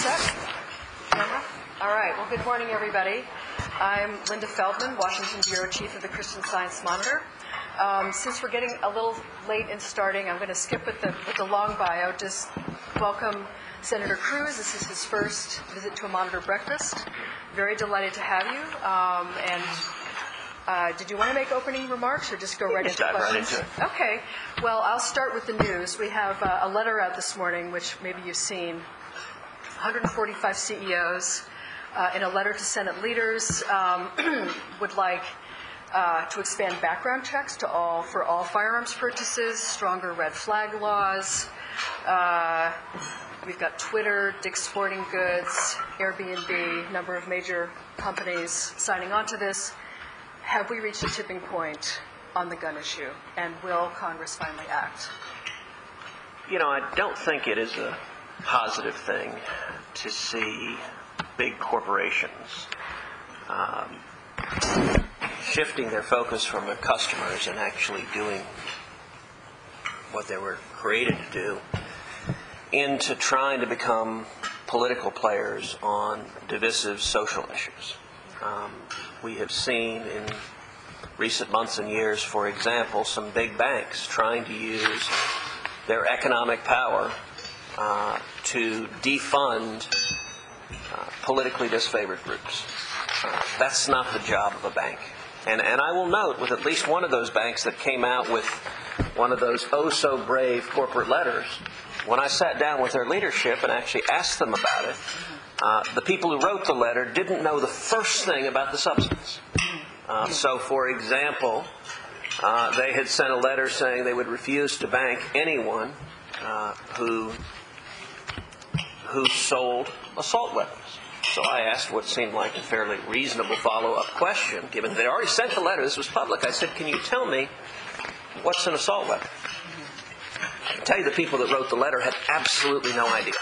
set? Camera? All right. Well, good morning, everybody. I'm Linda Feldman, Washington Bureau Chief of the Christian Science Monitor. Since we're getting a little late in starting, I'm going to skip with the long bio. Just welcome Senator Cruz. This is his first visit to a Monitor breakfast. Very delighted to have you. Did you want to make opening remarks or just go right into questions? Right into it. Okay. Well, I'll start with the news. We have a letter out this morning, which maybe you've seen. 145 CEOs in a letter to Senate leaders would like to expand background checks for all firearms purchases, stronger red flag laws. We've got Twitter, Dick's Sporting Goods, Airbnb, a number of major companies signing on to this. Have we reached a tipping point on the gun issue? And will Congress finally act? You know, I don't think it is a positive thing to see big corporations shifting their focus from their customers and actually doing what they were created to do into trying to become political players on divisive social issues. We have seen in recent months and years, for example, some big banks trying to use their economic power to defund politically disfavored groups. That's not the job of a bank. And I will note, with at least one of those banks that came out with one of those oh-so-brave corporate letters, when I sat down with their leadership and actually asked them about it, the people who wrote the letter didn't know the first thing about the substance. So, for example, they had sent a letter saying they would refuse to bank anyone who sold assault weapons. So I asked what seemed like a fairly reasonable follow-up question, given they already sent the letter, this was public. I said, can you tell me what's an assault weapon? I can tell you the people that wrote the letter had absolutely no idea.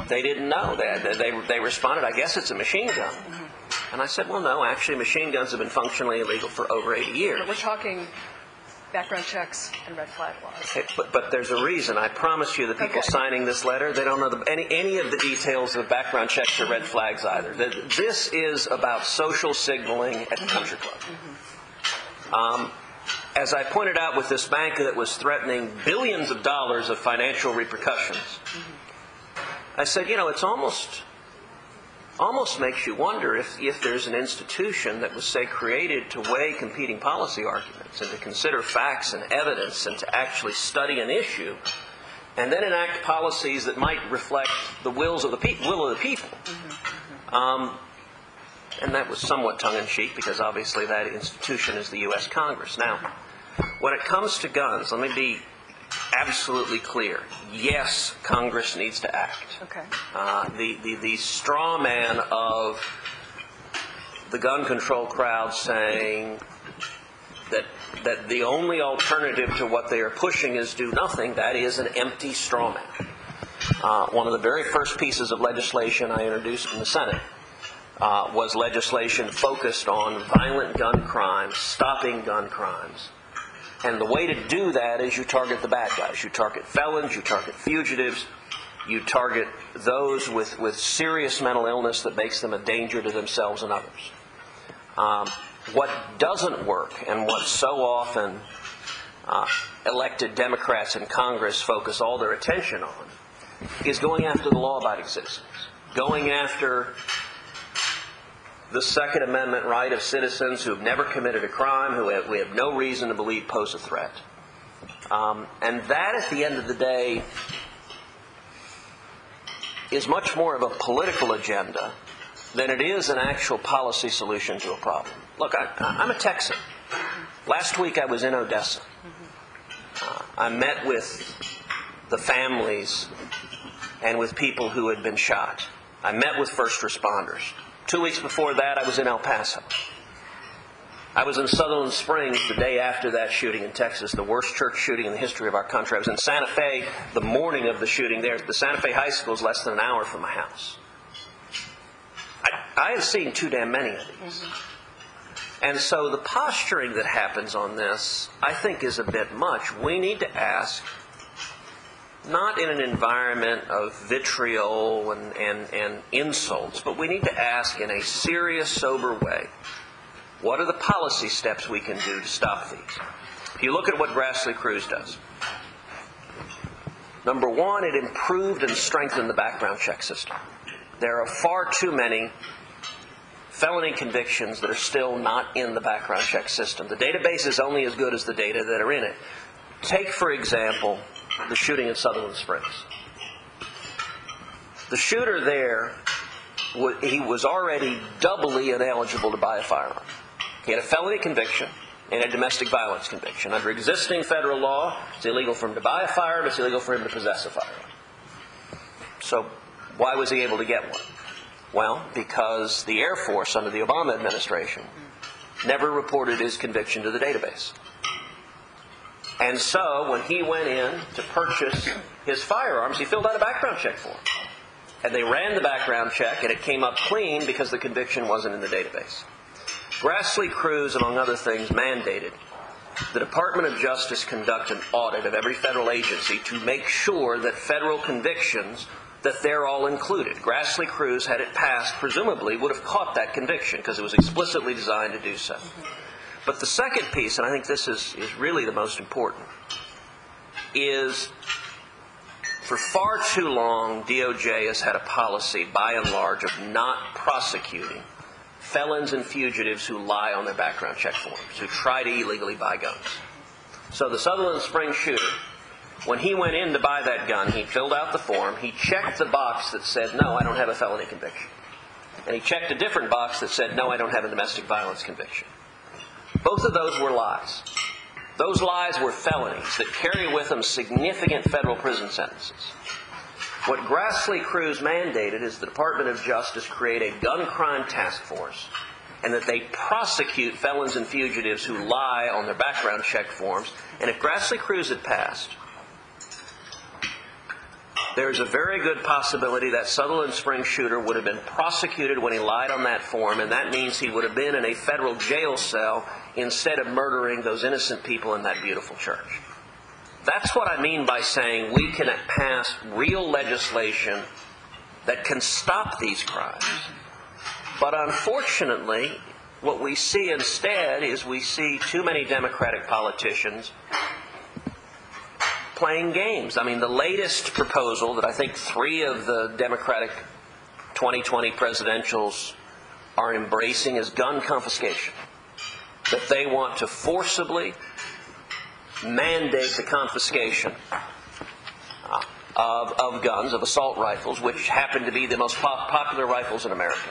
They didn't know. They responded, I guess it's a machine gun. And I said, well, no, actually machine guns have been functionally illegal for over 80 years. But we're talking background checks and red flag laws. Okay, but there's a reason. I promise you the people signing this letter, they don't know any of the details of background checks or red flags either. This is about social signaling at the country club. As I pointed out with this bank that was threatening billions of dollars of financial repercussions, I said, you know, it's almost makes you wonder if there's an institution that was, say, created to weigh competing policy arguments and to consider facts and evidence and to actually study an issue and then enact policies that might reflect the will of the people. And that was somewhat tongue-in-cheek because obviously that institution is the U.S. Congress. Now, when it comes to guns, let me be absolutely clear. Yes, Congress needs to act. Okay. The straw man of the gun control crowd saying that the only alternative to what they are pushing is do nothing, that is an empty straw man. One of the very first pieces of legislation I introduced in the Senate was legislation focused on violent gun crimes, stopping gun crimes. And the way to do that is you target the bad guys. You target felons, you target fugitives, you target those with serious mental illness that makes them a danger to themselves and others. What doesn't work, and what so often elected Democrats in Congress focus all their attention on, is going after the law-abiding citizens, going after the Second Amendment right of citizens who have never committed a crime, we have no reason to believe pose a threat. And that, at the end of the day, is much more of a political agenda than it is an actual policy solution to a problem. Look, I'm a Texan. Last week I was in Odessa. I met with the families and with people who had been shot. I met with first responders. 2 weeks before that, I was in El Paso. I was in Sutherland Springs the day after that shooting in Texas, the worst church shooting in the history of our country. I was in Santa Fe the morning of the shooting there. The Santa Fe High School is less than an hour from my house. I have seen too damn many of these. And so the posturing that happens on this, I think, is a bit much. We need to ask, not in an environment of vitriol and insults, but we need to ask in a serious, sober way, what are the policy steps we can do to stop these? If you look at what Grassley Cruz does, number one, it improved and strengthened the background check system. There are far too many felony convictions that are still not in the background check system. The database is only as good as the data that are in it. Take, for example, the shooting in Sutherland Springs. The shooter there, he was already doubly ineligible to buy a firearm. He had a felony conviction and a domestic violence conviction. Under existing federal law, it's illegal for him to buy a firearm, it's illegal for him to possess a firearm. So why was he able to get one? Well, because the Air Force under the Obama administration never reported his conviction to the database. And so when he went in to purchase his firearms, he filled out a background check form. And they ran the background check, and it came up clean because the conviction wasn't in the database. Grassley Cruz, among other things, mandated the Department of Justice conduct an audit of every federal agency to make sure that federal convictions, that they're all included. Grassley Cruz, had it passed, presumably would have caught that conviction because it was explicitly designed to do so. But the second piece, and I think this is really the most important, is for far too long, DOJ has had a policy, by and large, of not prosecuting felons and fugitives who lie on their background check forms, who try to illegally buy guns. So the Sutherland Springs shooter, when he went in to buy that gun, he filled out the form, he checked the box that said, no, I don't have a felony conviction. And he checked a different box that said, no, I don't have a domestic violence conviction. Both of those were lies. Those lies were felonies that carry with them significant federal prison sentences. What Grassley Cruz mandated is the Department of Justice create a gun crime task force and that they prosecute felons and fugitives who lie on their background check forms. And if Grassley Cruz had passed, there's a very good possibility that Sutherland Springs shooter would have been prosecuted when he lied on that form, and that means he would have been in a federal jail cell instead of murdering those innocent people in that beautiful church. That's what I mean by saying we can pass real legislation that can stop these crimes. But unfortunately, what we see instead is we see too many Democratic politicians playing games. I mean, the latest proposal that I think 3 of the Democratic 2020 presidentials are embracing is gun confiscation. That they want to forcibly mandate the confiscation of guns, of assault rifles, which happen to be the most popular rifles in America.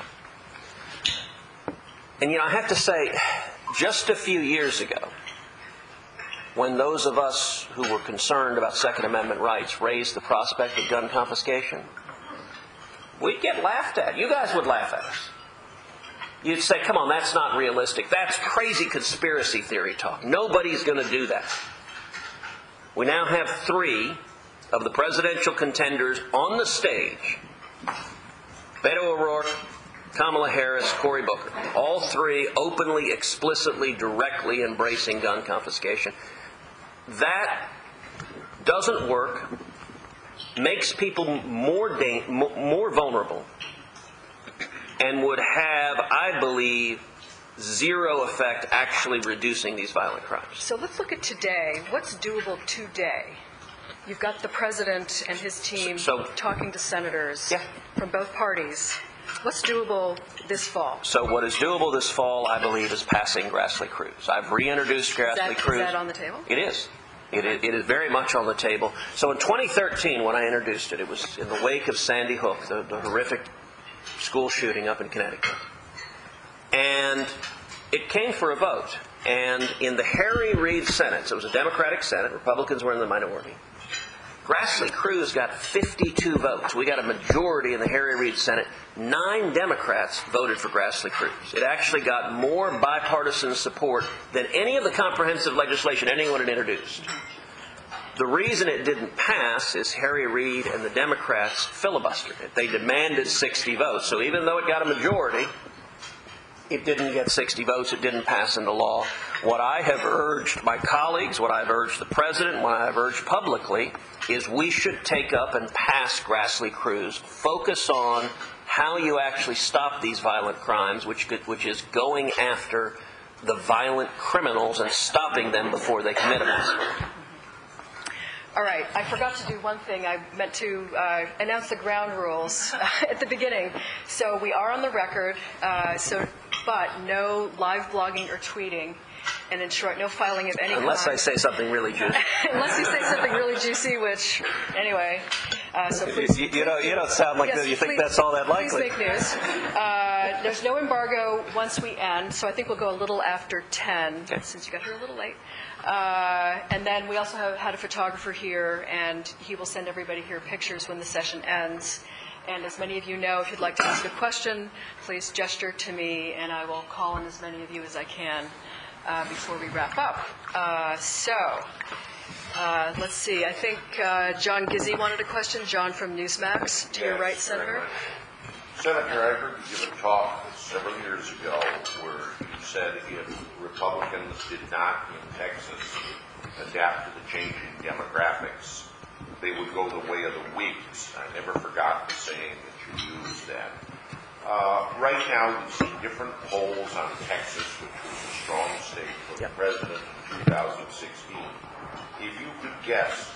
And, I have to say, just a few years ago, when those of us who were concerned about Second Amendment rights raised the prospect of gun confiscation, we'd get laughed at. You guys would laugh at us. You'd say, come on, that's not realistic. That's crazy conspiracy theory talk. Nobody's going to do that. We now have 3 of the presidential contenders on the stage. Beto O'Rourke, Kamala Harris, Cory Booker. All 3 openly, explicitly, directly embracing gun confiscation. That doesn't work, makes people more vulnerable, and would have, I believe, zero effect actually reducing these violent crimes. So let's look at today. What's doable today? You've got the president and his team talking to senators from both parties. What's doable this fall? So what is doable this fall, I believe, is passing Grassley Cruz. I've reintroduced Grassley Cruz. Is that on the table? It is. It is very much on the table. So in 2013, when I introduced it, it was in the wake of Sandy Hook, the horrific school shooting up in Connecticut. And it came for a vote. And in the Harry Reid Senate, so it was a Democratic Senate, Republicans were in the minority, Grassley Cruz got 52 votes. We got a majority in the Harry Reid Senate. 9 Democrats voted for Grassley Cruz. It actually got more bipartisan support than any of the comprehensive legislation anyone had introduced. The reason it didn't pass is Harry Reid and the Democrats filibustered it. They demanded 60 votes. So even though it got a majority, It didn't get 60 votes. It didn't pass into law. What I have urged my colleagues, what I've urged the president, what I've urged publicly, is we should take up and pass Grassley-Cruz, focus on how you actually stop these violent crimes, which is going after the violent criminals and stopping them before they commit them. All right, I forgot to do one thing. I meant to announce the ground rules at the beginning. So we are on the record, but no live blogging or tweeting, and in short, no filing of any Unless kind. I say something really juicy. Unless you say something really juicy, which, anyway. So please, you don't sound like yes, you think please, that's all that likely. Please make news. There's no embargo once we end, so I think we'll go a little after 10, since you got here a little late. And then we also have had a photographer here, and he will send everybody here pictures when the session ends. And as many of you know, if you'd like to ask a question, please gesture to me, and I will call on as many of you as I can before we wrap up. Let's see. I think John Gizzi wanted a question. John from Newsmax. To your right, Senator. Senator, I heard you give a talk several years ago where you said if Republicans did not in Texas adapt to the changing demographics, they would go the way of the Whigs. I never forgot the saying that you used that. Right now, we've seen different polls on Texas, which was a strong state for the president in 2016. If you could guess,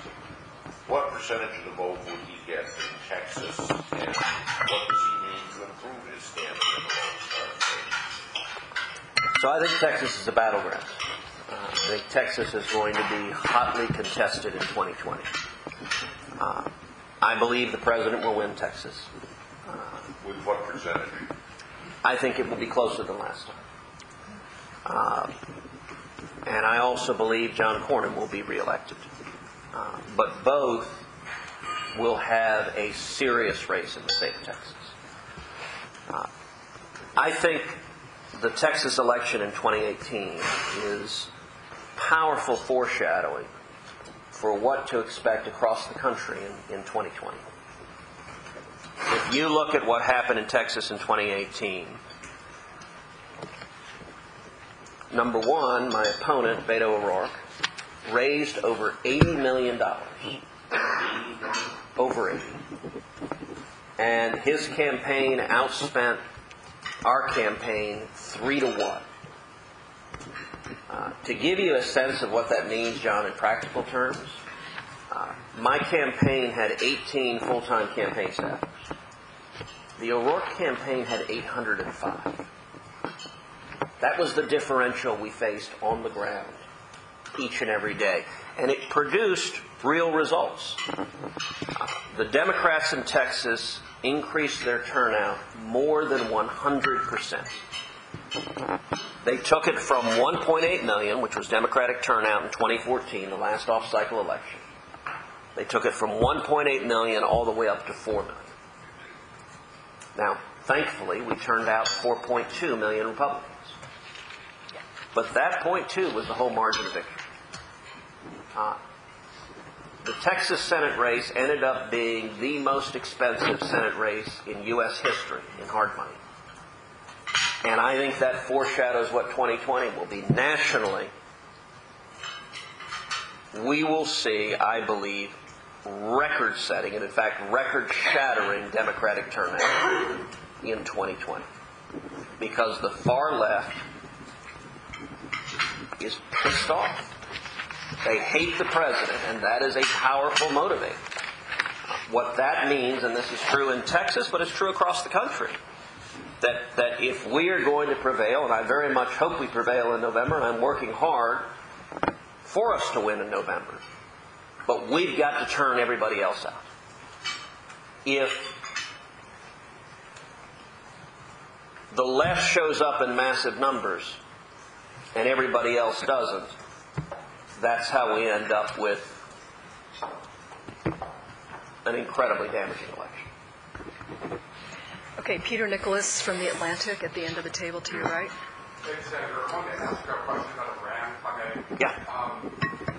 what percentage of the vote would he get in Texas, and what does he need to improve his standing in the Lone Star State? So I think Texas is a battleground. I think Texas is going to be hotly contested in 2020. I believe the president will win Texas. With what percentage? I think it will be closer than last time. And I also believe John Cornyn will be reelected. But both will have a serious race in the state of Texas. I think the Texas election in 2018 is powerful foreshadowing for what to expect across the country in 2020. If you look at what happened in Texas in 2018, number one, my opponent, Beto O'Rourke, raised over $80 million. Over 80. And his campaign outspent our campaign 3-1. To give you a sense of what that means, John, in practical terms, my campaign had 18 full-time campaign staffers. The O'Rourke campaign had 805. That was the differential we faced on the ground each and every day. And it produced real results. The Democrats in Texas increased their turnout more than 100%. They took it from 1.8 million, which was Democratic turnout in 2014, the last off-cycle election. They took it from 1.8 million all the way up to 4 million. Now, thankfully, we turned out 4.2 million Republicans. But that 0.2 was the whole margin of victory. The Texas Senate race ended up being the most expensive Senate race in U.S. history in hard money. And I think that foreshadows what 2020 will be. Nationally, we will see, I believe, record-setting, and in fact, record-shattering Democratic turnout in 2020. Because the far left is pissed off. They hate the president, and that is a powerful motivator. What that means, and this is true in Texas, but it's true across the country, that if we are going to prevail, and I very much hope we prevail in November, and I'm working hard for us to win in November, but we've got to turn everybody else out. If the left shows up in massive numbers and everybody else doesn't, that's how we end up with an incredibly damaging election. Okay, Peter Nicholas from The Atlantic at the end of the table to your right. Thanks, Senator. I wanted to ask a question about Iran, if I may. Yeah.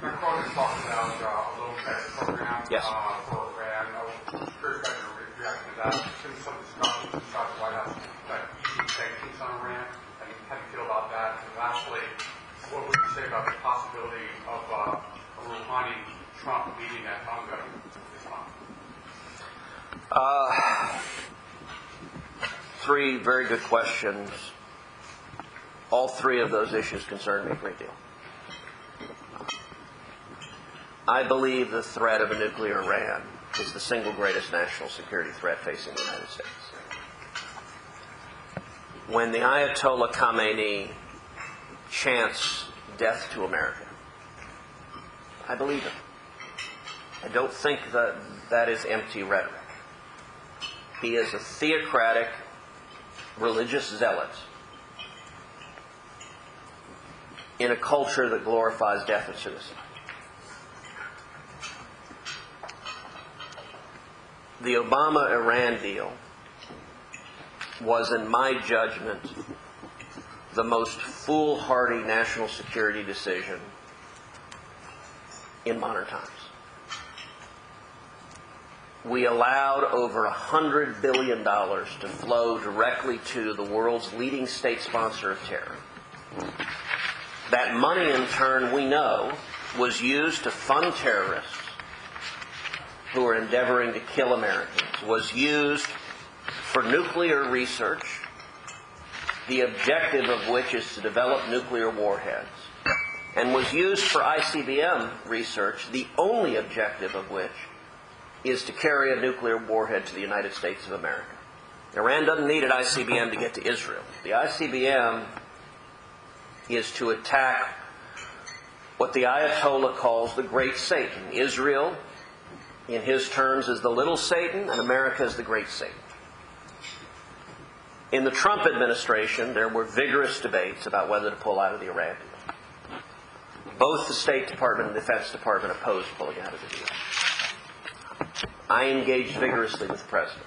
Macron has talked about a loan credit program Yes. For Iran. I was curious about your reaction to that. There's been some discussion inside the White House about easing sanctions on Iran, and Three very good questions. All three of those issues concern me a great deal. I believe the threat of a nuclear Iran is the single greatest national security threat facing the United States. When the Ayatollah Khamenei chants death to America, I believe him. I don't think that is empty rhetoric. He is a theocratic, religious zealot in a culture that glorifies death and suicide. The Obama-Iran deal was, in my judgment, the most foolhardy national security decision in modern times. We allowed over $100 billion to flow directly to the world's leading state sponsor of terror. That money, in turn, we know, was used to fund terrorists who are endeavoring to kill Americans, was used for nuclear research, the objective of which is to develop nuclear warheads, and was used for ICBM research, the only objective of which is to carry a nuclear warhead to the United States of America. Iran doesn't need an ICBM to get to Israel. The ICBM is to attack what the Ayatollah calls the Great Satan. Israel, in his terms, is the little Satan, and America is the Great Satan. In the Trump administration, there were vigorous debates about whether to pull out of the Iran deal. Both the State Department and the Defense Department opposed pulling out of the deal. I engaged vigorously with the President,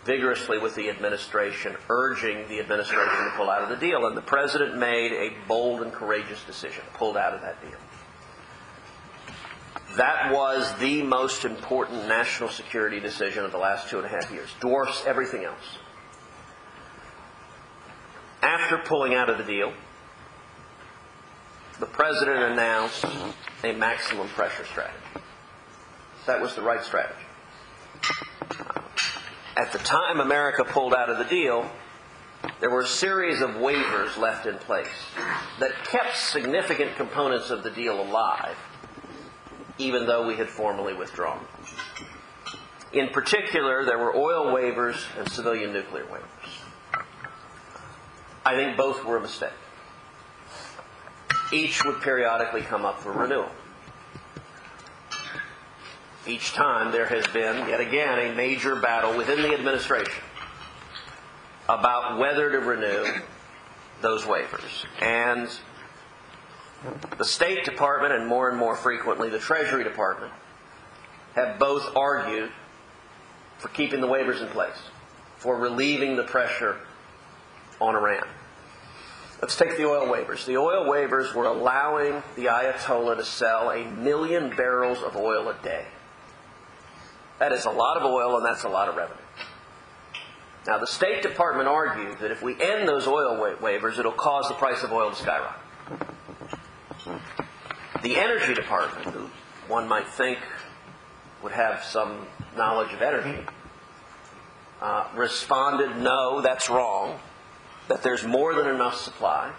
vigorously with the administration, urging the administration to pull out of the deal, and the President made a bold and courageous decision, pulled out of that deal. That was the most important national security decision of the last 2.5 years. Dwarfs everything else. After pulling out of the deal, the President announced a maximum pressure strategy. That was the right strategy. At the time America pulled out of the deal, there were a series of waivers left in place that kept significant components of the deal alive, even though we had formally withdrawn. In particular, there were oil waivers and civilian nuclear waivers. I think both were a mistake. Each would periodically come up for renewal. Each time there has been, yet again, a major battle within the administration about whether to renew those waivers. And the State Department, and more frequently the Treasury Department, have both argued for keeping the waivers in place, for relieving the pressure on Iran. Let's take the oil waivers. The oil waivers were allowing the Ayatollah to sell 1 million barrels of oil a day. That is a lot of oil, and that's a lot of revenue. Now, the State Department argued that if we end those oil waivers, it'll cause the price of oil to skyrocket. The Energy Department, who one might think would have some knowledge of energy, responded, no, that's wrong, that there's more than enough supply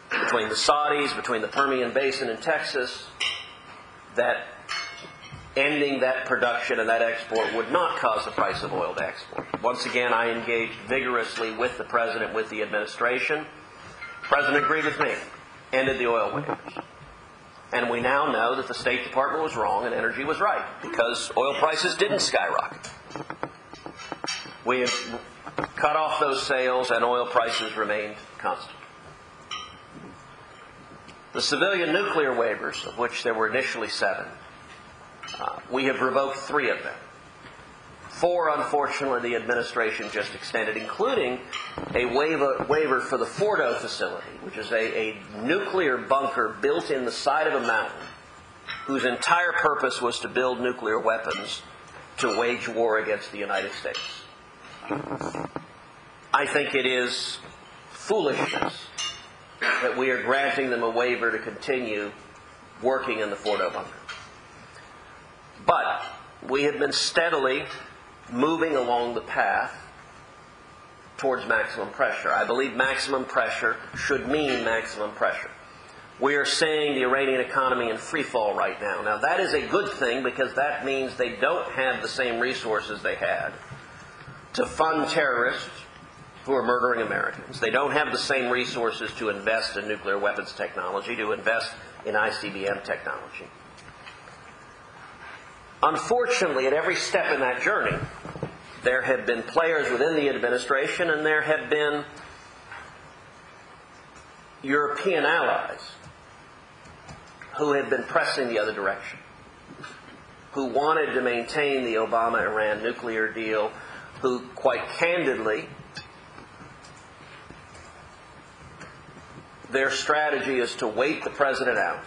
between the Saudis, between the Permian Basin and Texas, that ending that production and that export would not cause the price of oil to export. Once again, I engaged vigorously with the President, with the administration. The President agreed with me, ended the oil waivers. And we now know that the State Department was wrong and Energy was right, because oil prices didn't skyrocket. We have cut off those sales and oil prices remained constant. The civilian nuclear waivers, of which there were initially 7, we have revoked 3 of them. 4, unfortunately, the administration just extended, including a waiver for the Fordo facility, which is a nuclear bunker built in the side of a mountain, whose entire purpose was to build nuclear weapons to wage war against the United States. I think it is foolishness that we are granting them a waiver to continue working in the Fordo bunker. But we have been steadily moving along the path towards maximum pressure. I believe maximum pressure should mean maximum pressure. We are seeing the Iranian economy in free fall right now. Now, that is a good thing because that means they don't have the same resources they had to fund terrorists who are murdering Americans. They don't have the same resources to invest in nuclear weapons technology, to invest in ICBM technology. Unfortunately, at every step in that journey, there have been players within the administration and there have been European allies who have been pressing the other direction, who wanted to maintain the Obama-Iran nuclear deal, who quite candidly, their strategy is to wait the president out,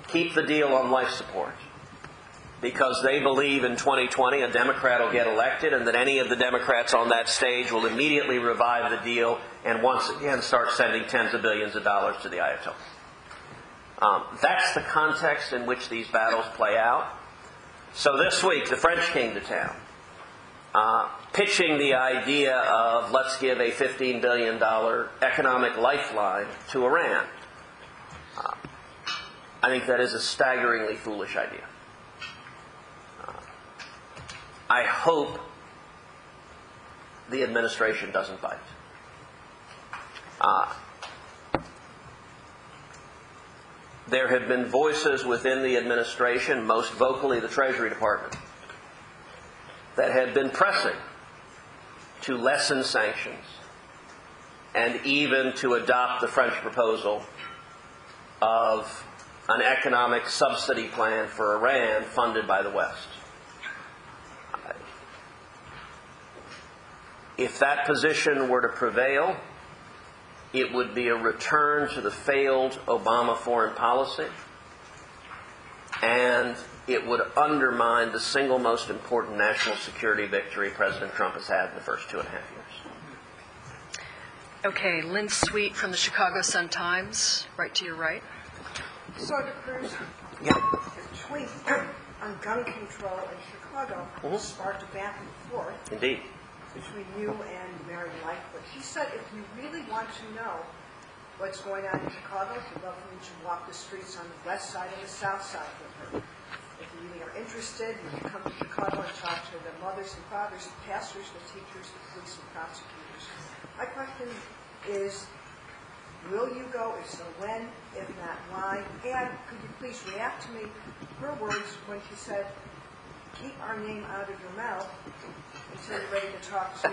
keep the deal on life support, because they believe in 2020 a Democrat will get elected and that any of the Democrats on that stage will immediately revive the deal and once again start sending tens of billions of dollars to the Ayatollah. That's the context in which these battles play out. So this week, the French came to town, pitching the idea of let's give a $15 billion economic lifeline to Iran. I think that is a staggeringly foolish idea. I hope the administration doesn't bite. There have been voices within the administration, most vocally the Treasury Department, that have been pressing to lessen sanctions and even to adopt the French proposal of an economic subsidy plan for Iran funded by the West. If that position were to prevail, it would be a return to the failed Obama foreign policy, and it would undermine the single most important national security victory President Trump has had in the first 2.5 years. Okay, Lynn Sweet from the Chicago Sun-Times, right to your right. Sergeant Cruz, Yeah. your tweet on gun control in Chicago sparked a back and forth Indeed. between you and Mary Lightfoot. He said if you really want to know what's going on in Chicago, he'd love for you to walk the streets on the west side and the south side with her. If you really are interested, you can come to Chicago and talk to the mothers and fathers, the pastors, the teachers, the police and prosecutors. My question is, will you go? If so, when? If not, why? And could you please react to me, her words when she said, keep our name out of your mouth until you're ready to talk to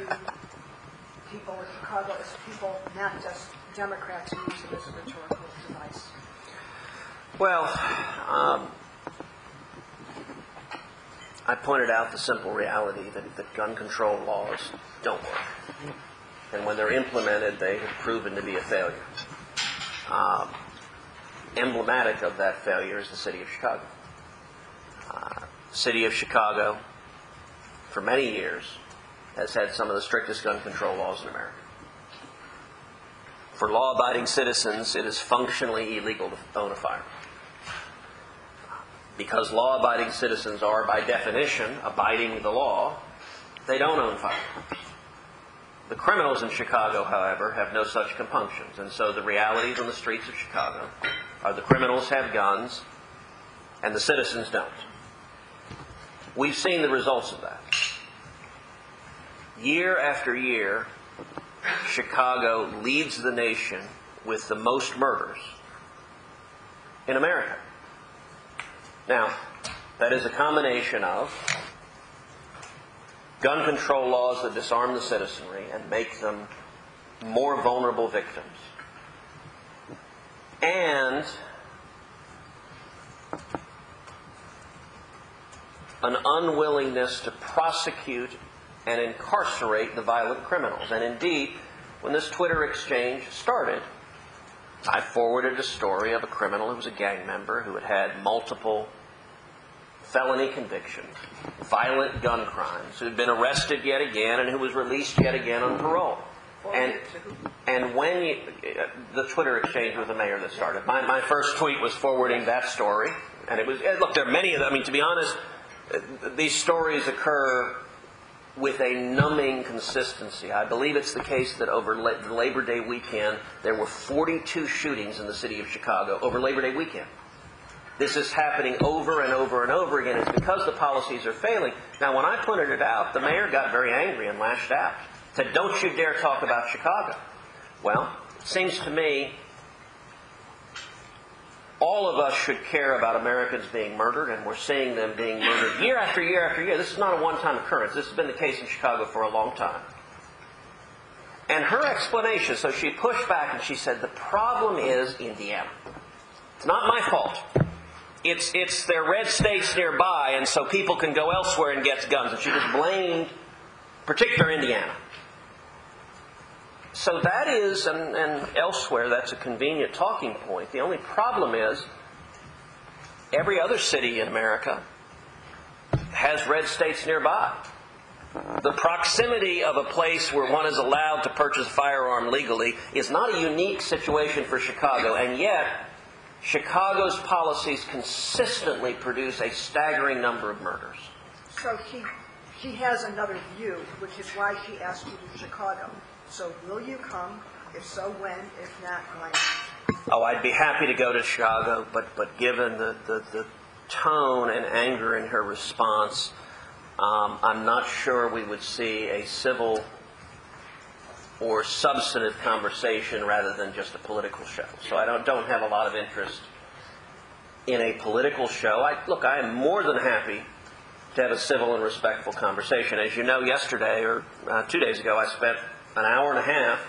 people in Chicago as people, not just Democrats who use it as a rhetorical device. Well, I pointed out the simple reality that gun control laws don't work. And when they're implemented, they have proven to be a failure. Emblematic of that failure is the city of Chicago. The city of Chicago, for many years, has had some of the strictest gun control laws in America. For law-abiding citizens, it is functionally illegal to own a firearm. Because law-abiding citizens are, by definition, abiding the law, they don't own firearms. The criminals in Chicago, however, have no such compunctions. And so the realities on the streets of Chicago are the criminals have guns and the citizens don't. We've seen the results of that. Year after year, Chicago leads the nation with the most murders in America. Now, that is a combination of gun control laws that disarm the citizenry and make them more vulnerable victims, and an unwillingness to prosecute and incarcerate the violent criminals. And indeed, when this Twitter exchange started, I forwarded a story of a criminal who was a gang member who had had multiple felony convictions, violent gun crimes, who had been arrested yet again and who was released yet again on parole. And when the Twitter exchange with the mayor that started, my first tweet was forwarding that story, and it was, look, there are many of them. I mean, to be honest, these stories occur with a numbing consistency. I believe it's the case that over the Labor Day weekend, there were 42 shootings in the city of Chicago over Labor Day weekend. This is happening over and over and over again. It's because the policies are failing. Now, when I pointed it out, the mayor got very angry and lashed out. Said, "Don't you dare talk about Chicago." Well, it seems to me all of us should care about Americans being murdered, and we're seeing them being murdered year after year after year. This is not a one-time occurrence. This has been the case in Chicago for a long time. And her explanation, so she pushed back and she said, the problem is Indiana. It's not my fault. It's their red states nearby, and so people can go elsewhere and get guns. And she just blamed particular Indiana. So that is, and elsewhere, that's a convenient talking point. The only problem is every other city in America has red states nearby. The proximity of a place where one is allowed to purchase a firearm legally is not a unique situation for Chicago, and yet Chicago's policies consistently produce a staggering number of murders. So she has another view, which is why she asked you to Chicago. So will you come? If so, when? If not, when? Oh, I'd be happy to go to Chicago, but given the tone and anger in her response, I'm not sure we would see a civil or substantive conversation rather than just a political show. So I don't have a lot of interest in a political show. I am more than happy to have a civil and respectful conversation. As you know, yesterday or 2 days ago, I spent an hour and a half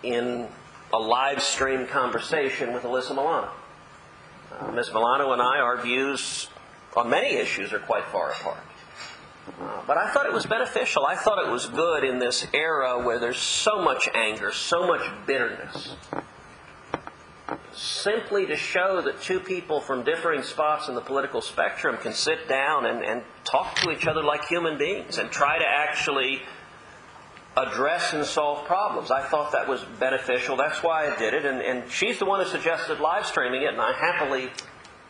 in a live stream conversation with Alyssa Milano. Ms. Milano and I, our views on many issues are quite far apart. But I thought it was beneficial. I thought it was good in this era where there's so much anger, so much bitterness, simply to show that two people from differing spots in the political spectrum can sit down and talk to each other like human beings and try to actually address and solve problems. I thought that was beneficial. That's why I did it. And she's the one who suggested live streaming it, and I happily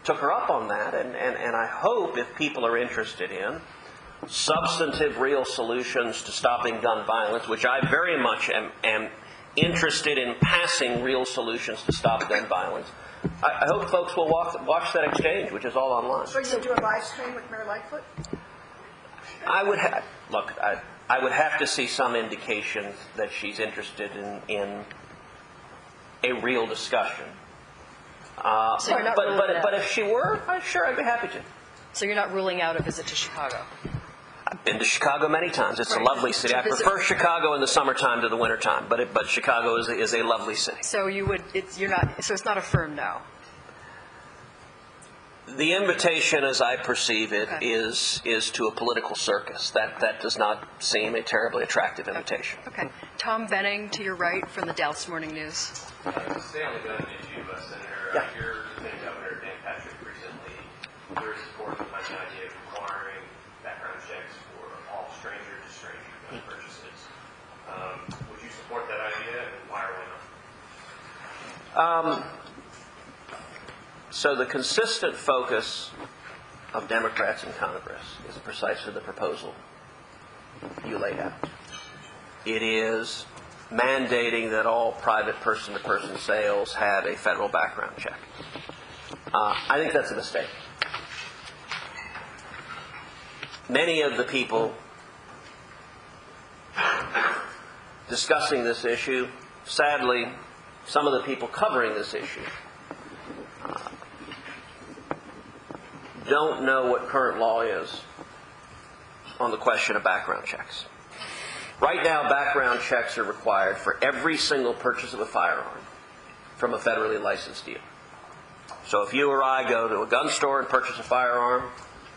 took her up on that. And I hope if people are interested in substantive, real solutions to stopping gun violence, which I very much am interested in passing real solutions to stop gun violence, I hope folks will watch that exchange, which is all online. So you do a live stream with Mayor Lightfoot? I would have to see some indication that she's interested in a real discussion. So you're not ruling it out. But if she were, sure, I'd be happy to. So you're not ruling out a visit to Chicago? I've been to Chicago many times. It's Right. a lovely city. I prefer Chicago in the summertime to the wintertime, but Chicago is a lovely city. So it's not a firm no. The invitation, as I perceive it, Okay. is to a political circus. That does not seem a terribly attractive invitation. Okay. Tom Benning to your right from the Dallas Morning News. To stay on the gun issue, Senator, Yeah. your Lieutenant Governor Dan Patrick recently very supportive behind the idea of requiring background checks for all stranger-to-stranger gun purchases. Would you support that idea, and why or why not? So the consistent focus of Democrats in Congress is precisely the proposal you laid out. It is mandating that all private person-to-person sales have a federal background check. I think that's a mistake. Many of the people discussing this issue, sadly, some of the people covering this issue, don't know what current law is on the question of background checks. Right now, background checks are required for every single purchase of a firearm from a federally licensed dealer. So if you or I go to a gun store and purchase a firearm,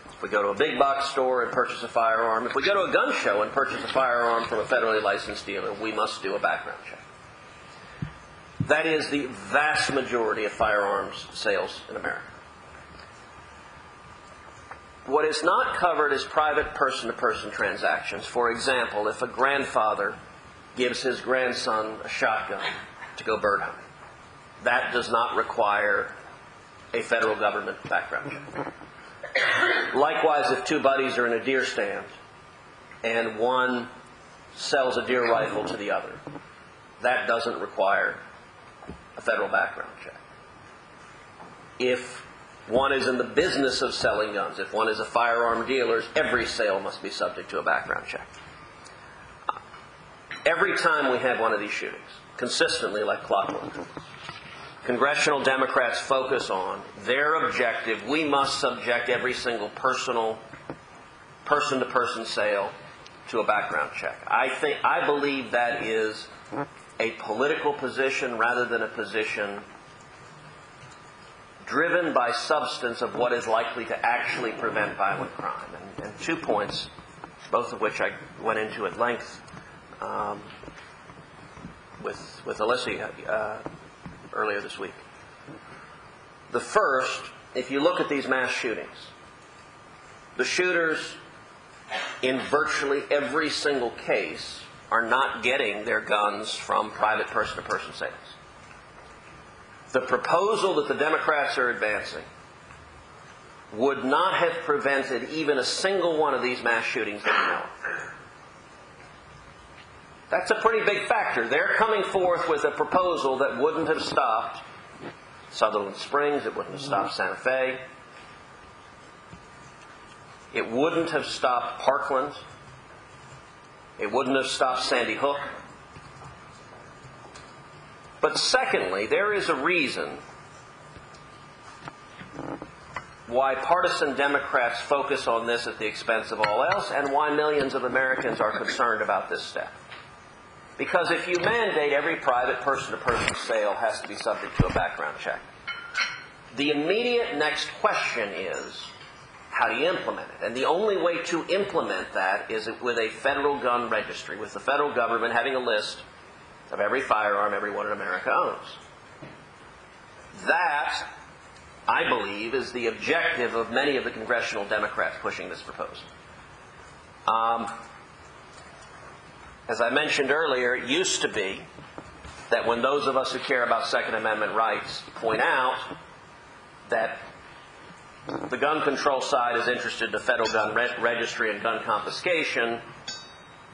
if we go to a big box store and purchase a firearm, if we go to a gun show and purchase a firearm from a federally licensed dealer, we must do a background check. That is the vast majority of firearms sales in America. What is not covered is private person-to-person transactions. For example, if a grandfather gives his grandson a shotgun to go bird hunting, that does not require a federal government background check. Likewise, if two buddies are in a deer stand and one sells a deer rifle to the other, that doesn't require a federal background check. If one is in the business of selling guns, if one is a firearm dealer, every sale must be subject to a background check. Every time we have one of these shootings, consistently like clockwork, congressional Democrats focus on their objective: we must subject every single person-to-person sale to a background check. I believe that is a political position rather than a position driven by substance of what is likely to actually prevent violent crime. And 2 points, both of which I went into at length with Alyssa earlier this week. The first, if you look at these mass shootings, the shooters in virtually every single case are not getting their guns from private person-to-person sales. The proposal that the Democrats are advancing would not have prevented even a single one of these mass shootings that we know of. That's a pretty big factor. They're coming forth with a proposal that wouldn't have stopped Sutherland Springs, it wouldn't have stopped Santa Fe, it wouldn't have stopped Parkland, it wouldn't have stopped Sandy Hook. But secondly, there is a reason why partisan Democrats focus on this at the expense of all else, and why millions of Americans are concerned about this step. Because if you mandate every private person-to-person sale has to be subject to a background check, the immediate next question is, how do you implement it? And the only way to implement that is with a federal gun registry, with the federal government having a list of every firearm everyone in America owns. That, I believe, is the objective of many of the congressional Democrats pushing this proposal. As I mentioned earlier, it used to be that when those of us who care about Second Amendment rights point out that the gun control side is interested in the federal gun registry and gun confiscation,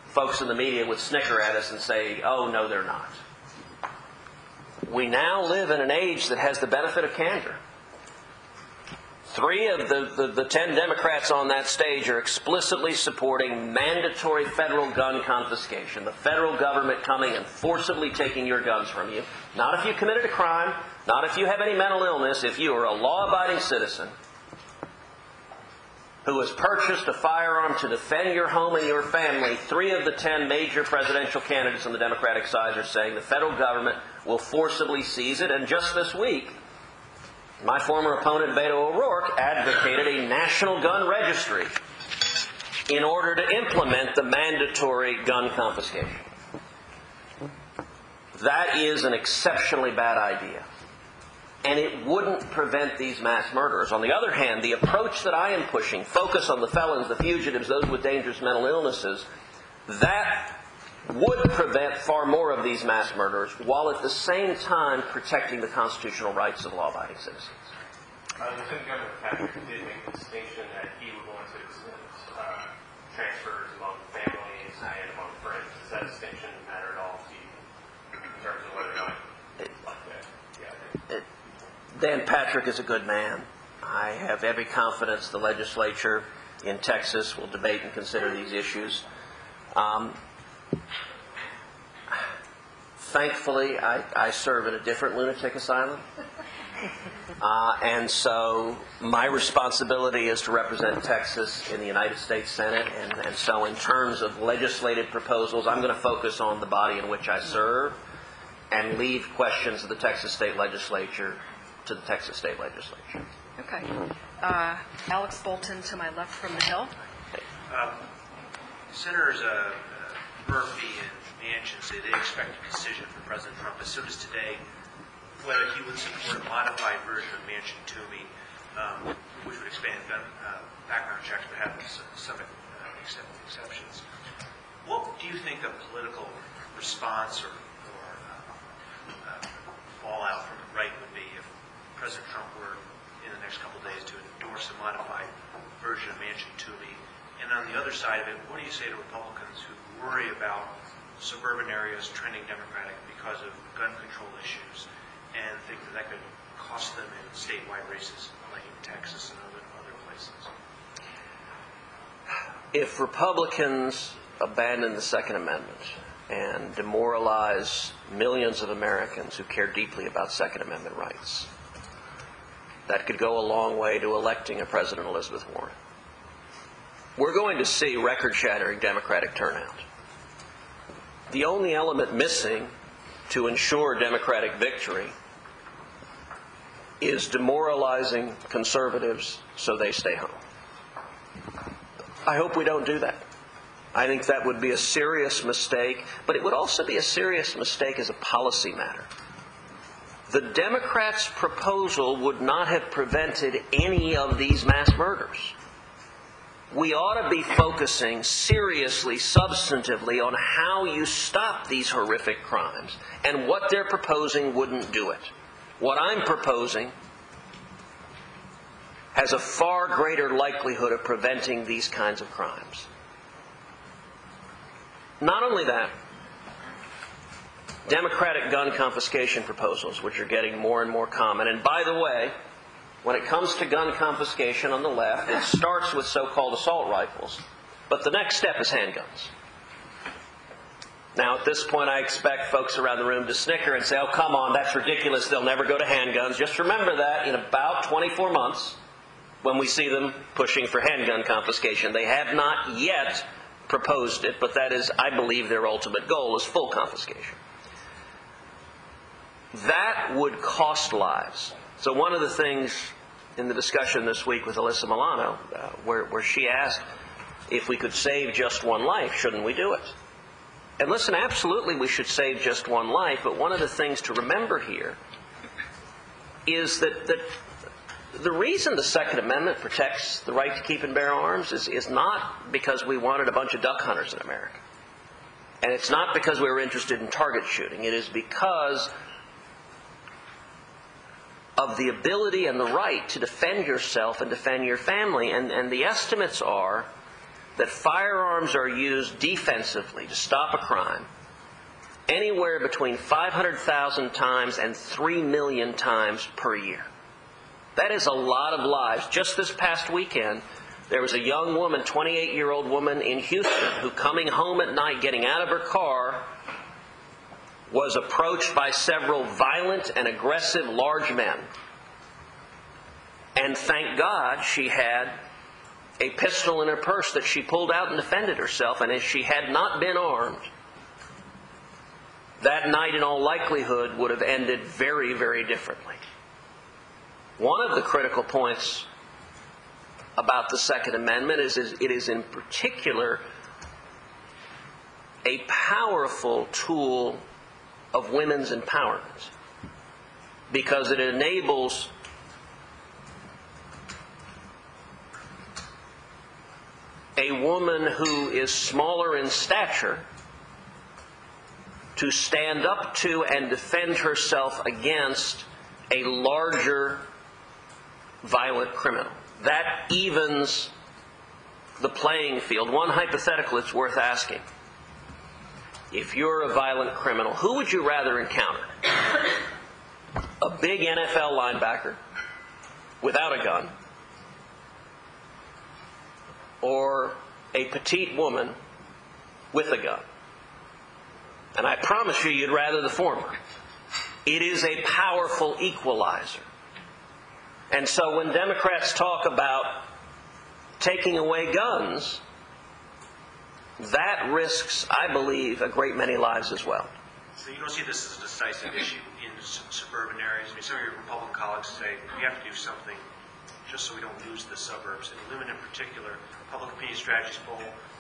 folks in the media would snicker at us and say, oh, no, they're not. We now live in an age that has the benefit of candor. 3 of the 10 Democrats on that stage are explicitly supporting mandatory federal gun confiscation, the federal government coming and forcibly taking your guns from you. Not if you committed a crime, not if you have any mental illness, if you are a law-abiding citizen who has purchased a firearm to defend your home and your family. 3 of the 10 major presidential candidates on the Democratic side are saying the federal government will forcibly seize it. And just this week, my former opponent, Beto O'Rourke, advocated a national gun registry in order to implement the mandatory gun confiscation. That is an exceptionally bad idea. And it wouldn't prevent these mass murders. On the other hand, the approach that I am pushing, focus on the felons, the fugitives, those with dangerous mental illnesses, that would prevent far more of these mass murders, while at the same time protecting the constitutional rights of law-abiding citizens. Lieutenant Governor Patrick did make the distinction that he would want to transfers among families and among friends. Does that distinction matter at all to you in terms of whether or not you like that? Yeah. Dan Patrick is a good man. I have every confidence the legislature in Texas will debate and consider these issues. Thankfully, I serve at a different lunatic asylum. And so my responsibility is to represent Texas in the United States Senate. And so in terms of legislative proposals, I'm going to focus on the body in which I serve and leave questions of the Texas State Legislature to the Texas State Legislature. Okay. Alex Bolton to my left from the Hill. Senators Murphy and Manchin say they expect a decision from President Trump as soon as today whether he would support a modified version of Manchin-Toomey, which would expand background checks but have some exceptions. What do you think the political response or fallout from the right would be if President Trump were in the next couple of days to endorse a modified version of Manchin-Toomey? And on the other side of it, what do you say to Republicans who worry about suburban areas trending Democratic because of gun control issues and think that could cost them in statewide races like in Texas and other places? If Republicans abandon the Second Amendment and demoralize millions of Americans who care deeply about Second Amendment rights, that could go a long way to electing a President Elizabeth Warren. We're going to see record-shattering Democratic turnout. The only element missing to ensure Democratic victory is demoralizing conservatives so they stay home. I hope we don't do that. I think that would be a serious mistake, but it would also be a serious mistake as a policy matter. The Democrats' proposal would not have prevented any of these mass murders. We ought to be focusing seriously, substantively, on how you stop these horrific crimes, and what they're proposing wouldn't do it. What I'm proposing has a far greater likelihood of preventing these kinds of crimes. Not only that, Democratic gun confiscation proposals, which are getting more and more common. And by the way, when it comes to gun confiscation on the left, it starts with so-called assault rifles. But the next step is handguns. Now, at this point, I expect folks around the room to snicker and say, oh, come on, that's ridiculous. They'll never go to handguns. Just remember that in about 24 months, when we see them pushing for handgun confiscation. They have not yet proposed it, but that is, I believe, their ultimate goal is full confiscation. That would cost lives. So one of the things in the discussion this week with Alyssa Milano, where she asked if we could save just one life, shouldn't we do it? And listen, absolutely we should save just one life, but one of the things to remember here is that the reason the Second Amendment protects the right to keep and bear arms is not because we wanted a bunch of duck hunters in America. And it's not because we were interested in target shooting. It is because of the ability and the right to defend yourself and defend your family. And the estimates are that firearms are used defensively to stop a crime anywhere between 500,000 times and 3 million times per year. That is a lot of lives. Just this past weekend, there was a young woman, 28-year-old woman in Houston, who coming home at night, getting out of her car, was approached by several violent and aggressive large men. And thank God she had a pistol in her purse that she pulled out and defended herself. And if she had not been armed, that night in all likelihood would have ended very, very differently. One of the critical points about the Second Amendment is it is in particular a powerful tool of women's empowerment, because it enables a woman who is smaller in stature to stand up to and defend herself against a larger violent criminal. That evens the playing field. One hypothetical it's worth asking. If you're a violent criminal, who would you rather encounter? A big NFL linebacker without a gun, or a petite woman with a gun? And I promise you'd rather the former. It is a powerful equalizer. And so when Democrats talk about taking away guns, that risks, I believe, a great many lives as well. So you don't see this as a decisive issue in suburban areas? I mean, some of your Republican colleagues say we have to do something just so we don't lose the suburbs. And women in particular, Public Opinion Strategies poll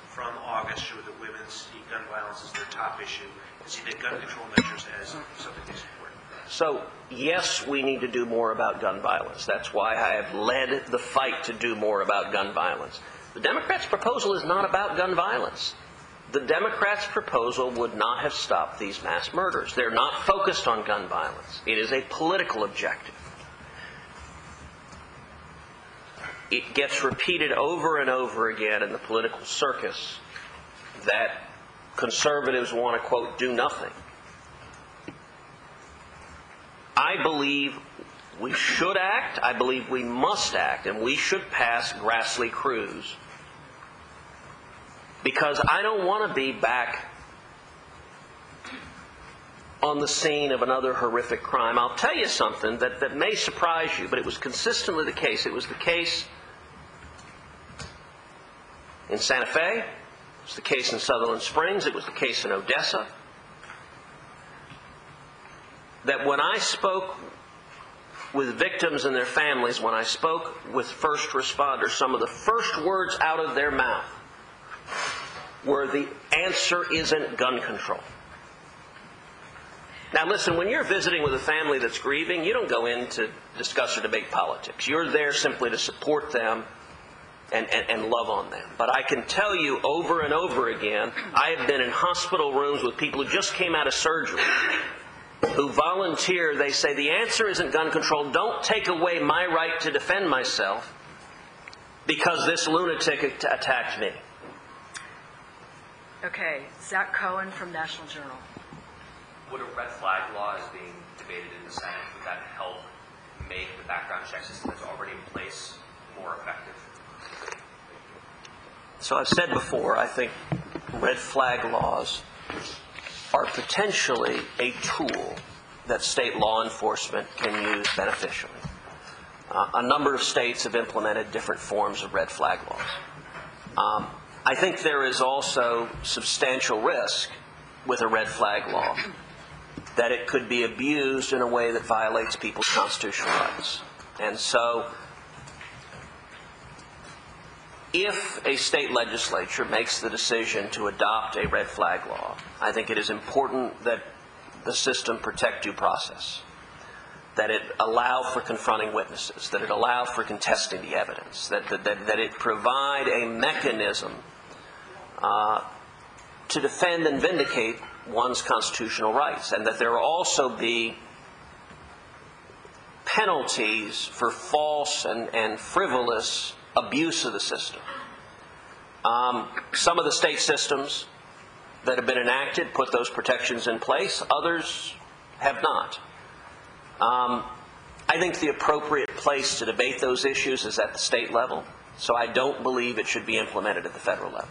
from August showed that women see gun violence as their top issue and see that gun control measures as something they support. So, yes, we need to do more about gun violence. That's why I have led the fight to do more about gun violence. The Democrats' proposal is not about gun violence. The Democrats' proposal would not have stopped these mass murders. They're not focused on gun violence. It is a political objective. it gets repeated over and over again in the political circus that conservatives want to, quote, do nothing. I believe we should act, I believe we must act, and we should pass Grassley-Cruz, because I don't want to be back on the scene of another horrific crime. I'll tell you something that may surprise you, but it was consistently the case. It was the case in Santa Fe, it was the case in Sutherland Springs, it was the case in Odessa, that when I spoke with victims and their families, when I spoke with first responders, some of the first words out of their mouth were, the answer isn't gun control. Now listen, when you're visiting with a family that's grieving, you don't go in to discuss or debate politics. You're there simply to support them and love on them. But I can tell you over and over again, I have been in hospital rooms with people who just came out of surgery, who volunteer. They say, the answer isn't gun control. Don't take away my right to defend myself because this lunatic attacked me. Okay, Zach Cohen from National Journal. Would a red flag law is being debated in the Senate, would that help make the background check system that's already in place more effective? So I've said before, I think red flag laws are potentially a tool that state law enforcement can use beneficially. A number of states have implemented different forms of red flag laws. I think there is also substantial risk with a red flag law that it could be abused in a way that violates people's constitutional rights. And so, if a state legislature makes the decision to adopt a red flag law, I think it is important that the system protect due process, that it allow for confronting witnesses, that it allow for contesting the evidence, that it provide a mechanism to defend and vindicate one's constitutional rights, and that there also be penalties for false and frivolous abuse of the system. Some of the state systems that have been enacted put those protections in place. Others have not. I think the appropriate place to debate those issues is at the state level, so I don't believe it should be implemented at the federal level.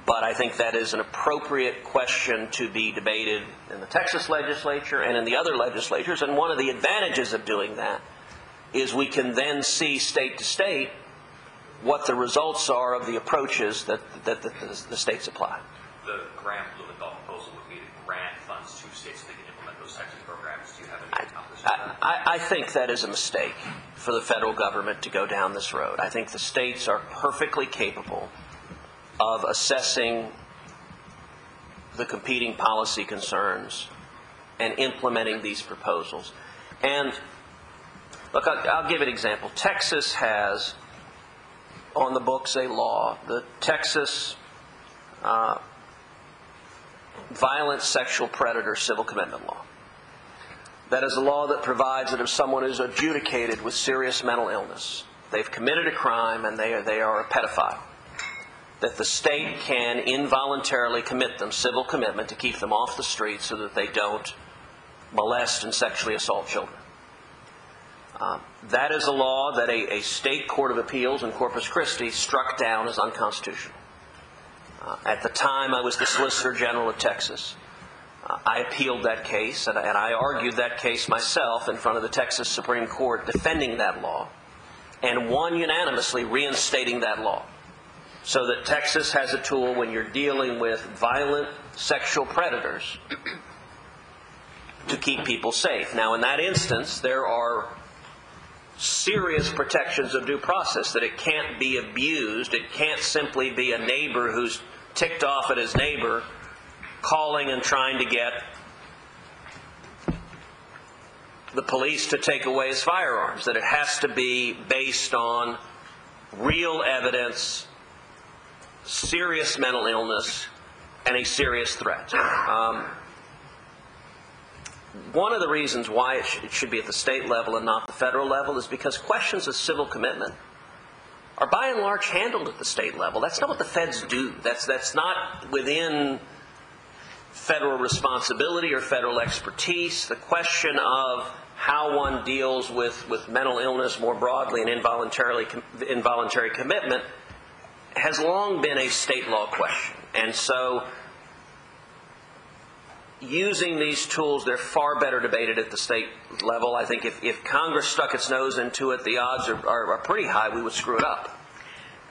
But I think that is an appropriate question to be debated in the Texas legislature and in the other legislatures. And one of the advantages of doing that is we can then see state to state what the results are of the approaches that the states apply. The Graham-Blumenthal proposal would be to grant funds to states so they can implement those types of programs. Do you have any opposition to that? I think that is a mistake for the federal government to go down this road. I think the states are perfectly capable of assessing the competing policy concerns and implementing these proposals. And look, I'll give an example. Texas has on the books a law, the Texas Violent Sexual Predator Civil Commitment Law. That is a law that provides that if someone is adjudicated with serious mental illness, they've committed a crime and they are a pedophile, that the state can involuntarily commit them civil commitment to keep them off the streets so that they don't molest and sexually assault children. That is a law that a state court of appeals in Corpus Christi struck down as unconstitutional. At the time I was the Solicitor General of Texas. I appealed that case, and I argued that case myself in front of the Texas Supreme Court defending that law, and won unanimously reinstating that law. So that Texas has a tool when you're dealing with violent sexual predators to keep people safe. Now, in that instance, there are serious protections of due process, that it can't be abused. It can't simply be a neighbor who's ticked off at his neighbor calling and trying to get the police to take away his firearms. That it has to be based on real evidence, serious mental illness, and a serious threat. one of the reasons why it should be at the state level and not the federal level is because questions of civil commitment are by and large handled at the state level. That's not what the feds do. That's not within federal responsibility or federal expertise. The question of how one deals with mental illness more broadly and involuntary commitment has long been a state law question. And so using these tools, they're far better debated at the state level. I think if Congress stuck its nose into it, the odds are pretty high we would screw it up.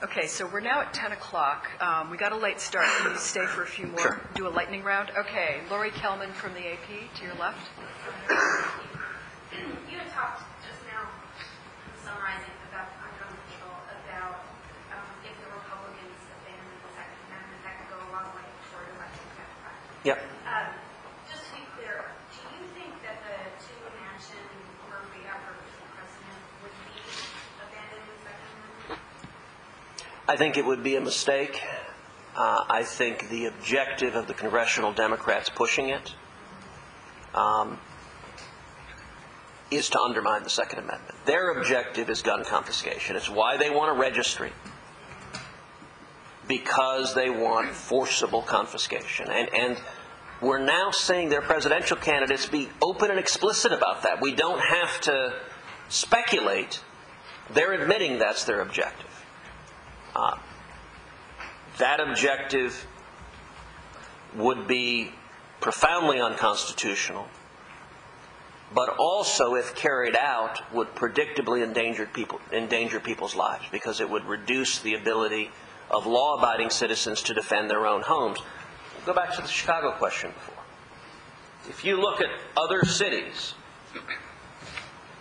Okay, so we're now at 10 o'clock. We got a late start. Can you stay for a few more? Sure. Do a lightning round? Okay, Lori Kelman from the AP, to your left. You had talked just now, summarizing about gun control, about if the Republicans abandoned the Second Amendment, that could go a long way toward election democrats. Yep. Just to be clear, do you think that the two-mansion Murphy effort for president would be abandoning the Second Amendment? I think it would be a mistake. I think the objective of the congressional Democrats pushing it is to undermine the Second Amendment. Their objective is gun confiscation. It's why they want a registry, because they want forcible confiscation. And we're now seeing their presidential candidates be open and explicit about that. We don't have to speculate. They're admitting that's their objective. That objective would be profoundly unconstitutional, but also, if carried out, would predictably endanger people's lives, because it would reduce the ability of law-abiding citizens to defend their own homes. We'll go back to the Chicago question before. If you look at other cities,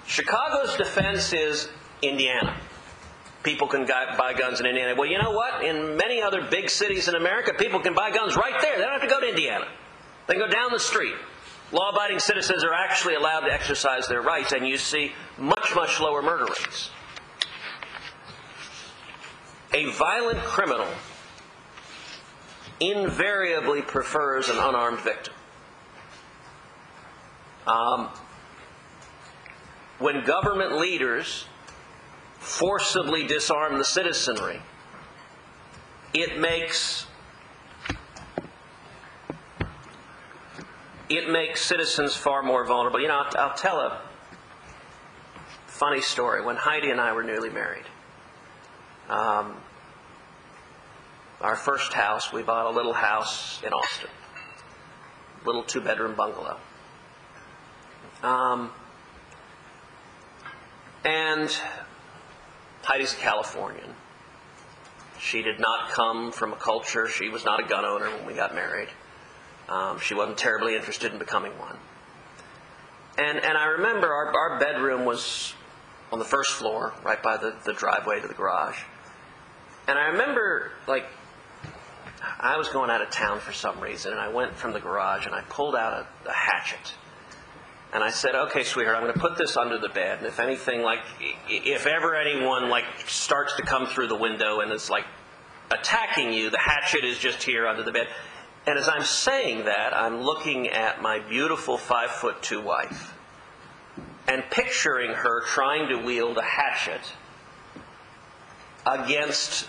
Chicago's defense is Indiana. People can buy guns in Indiana. Well, you know what? In many other big cities in America, people can buy guns right there. They don't have to go to Indiana. They can go down the street. Law-abiding citizens are actually allowed to exercise their rights, and you see much, much lower murder rates. A violent criminal invariably prefers an unarmed victim. When government leaders forcibly disarm the citizenry, it makes citizens far more vulnerable. You know, I'll tell a funny story. When Heidi and I were newly married, our first house, we bought a little house in Austin, little 2-bedroom bungalow. And Heidi's a Californian. She did not come from a culture. She was not a gun owner when we got married. She wasn't terribly interested in becoming one. And I remember our bedroom was on the first floor, right by the driveway to the garage. And I remember, I was going out of town for some reason, and I went from the garage and I pulled out a hatchet. And I said, okay, sweetheart, I'm going to put this under the bed. And if anything, if ever anyone, starts to come through the window and is, attacking you, the hatchet is just here under the bed. And as I'm saying that, I'm looking at my beautiful 5'2" wife and picturing her trying to wield a hatchet against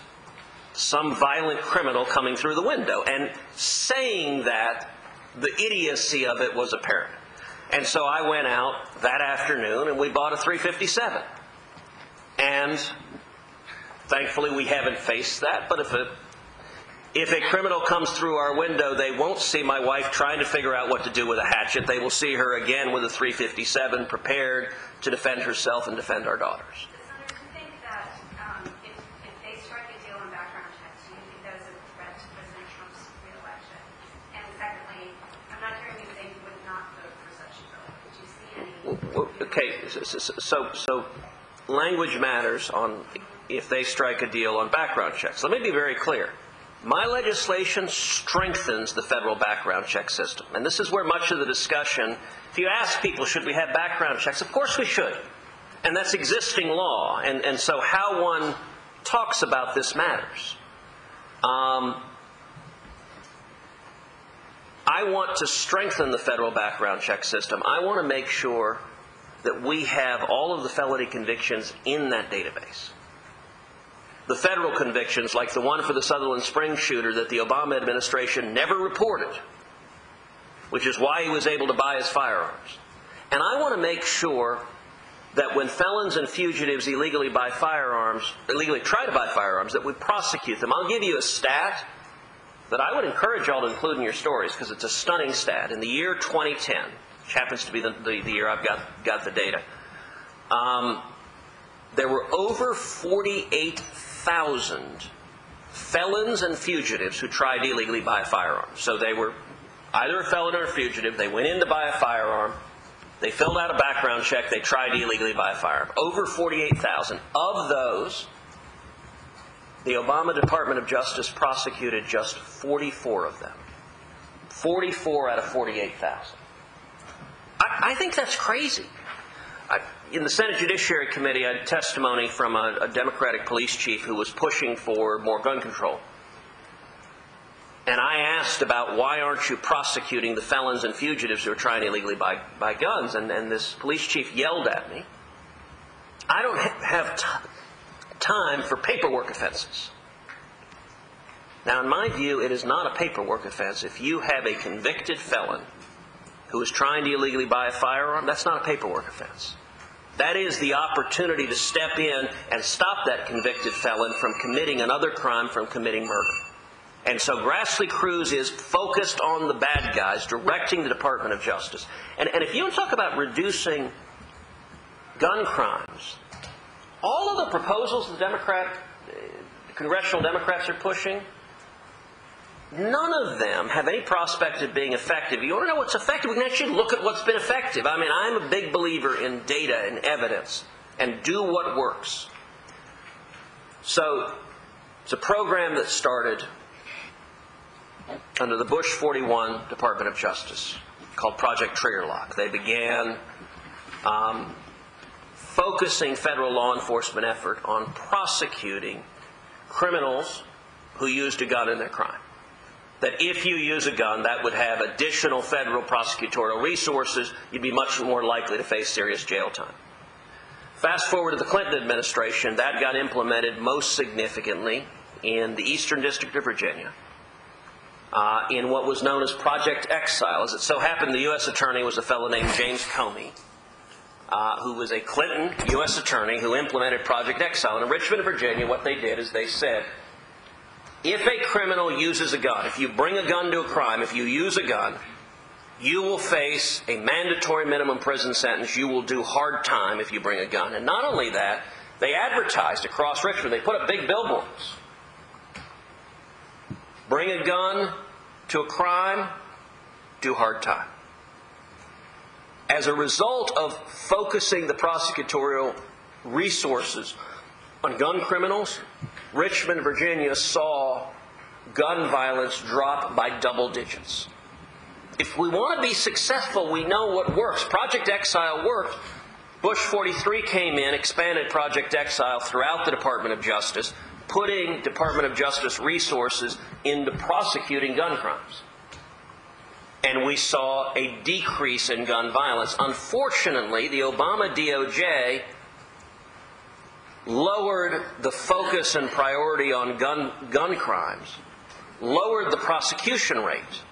some violent criminal coming through the window. And saying that, the idiocy of it was apparent. And so I went out that afternoon and we bought a .357. And thankfully we haven't faced that. But if a criminal comes through our window, they won't see my wife trying to figure out what to do with a hatchet. They will see her again with a .357 prepared to defend herself and defend our daughters. Do you think that if they strike a deal on background checks, do you think that is a threat to President Trump's reelection? And secondly, I'm not hearing you say you would not vote for such a bill. Would you see any... Okay, so language matters on if they strike a deal on background checks. Let me be very clear. My legislation strengthens the federal background check system. And this is where much of the discussion, if you ask people, should we have background checks? Of course we should. And that's existing law. And so how one talks about this matters. I I want to strengthen the federal background check system. I want to make sure that we have all of the felony convictions in that database. The federal convictions, like the one for the Sutherland Springs shooter that the Obama administration never reported, which is why he was able to buy his firearms. And I want to make sure that when felons and fugitives illegally try to buy firearms, that we prosecute them. I'll give you a stat that I would encourage y'all to include in your stories, because it's a stunning stat. In the year 2010, which happens to be the year I've got the data, there were over 48,000 felons and fugitives who tried to illegally buy firearms. So they were either a felon or a fugitive. They went in to buy a firearm. They filled out a background check. They tried to illegally buy a firearm. Over 48,000. Of those, the Obama Department of Justice prosecuted just 44 of them. 44 out of 48,000. I think that's crazy. In the Senate Judiciary Committee, I had testimony from a Democratic police chief who was pushing for more gun control. And I asked about, why aren't you prosecuting the felons and fugitives who are trying to illegally buy guns? And this police chief yelled at me, I don't have time for paperwork offenses. Now, in my view, it is not a paperwork offense. If you have a convicted felon who is trying to illegally buy a firearm, that's not a paperwork offense. That is the opportunity to step in and stop that convicted felon from committing another crime, from committing murder. And so Grassley Cruz is focused on the bad guys, directing the Department of Justice. And if you want to talk about reducing gun crimes, all of the proposals the congressional Democrats are pushing, none of them have any prospect of being effective. You want to know what's effective? We can actually look at what's been effective. I mean, I'm a big believer in data and evidence, and do what works. So it's a program that started under the Bush 41 Department of Justice called Project Trigger Lock. They began focusing federal law enforcement effort on prosecuting criminals who used a gun in their crime. That if you use a gun, that would have additional federal prosecutorial resources. You'd be much more likely to face serious jail time. Fast forward to the Clinton administration, that got implemented most significantly in the Eastern District of Virginia, in what was known as Project Exile. As it so happened, the U.S. attorney was a fellow named James Comey, who was a Clinton U.S. attorney who implemented Project Exile. And in Richmond, Virginia, what they did is they said, if a criminal uses a gun, if you bring a gun to a crime, if you use a gun, you will face a mandatory minimum prison sentence. You will do hard time if you bring a gun. And not only that, they advertised across Richmond. They put up big billboards. Bring a gun to a crime, do hard time. As a result of focusing the prosecutorial resources on gun criminals, Richmond, Virginia saw gun violence drop by double digits. If we want to be successful, we know what works. Project Exile worked. Bush 43 came in, expanded Project Exile throughout the Department of Justice, putting Department of Justice resources into prosecuting gun crimes. And we saw a decrease in gun violence. Unfortunately, the Obama DOJ lowered the focus and priority on gun crimes, lowered the prosecution rate.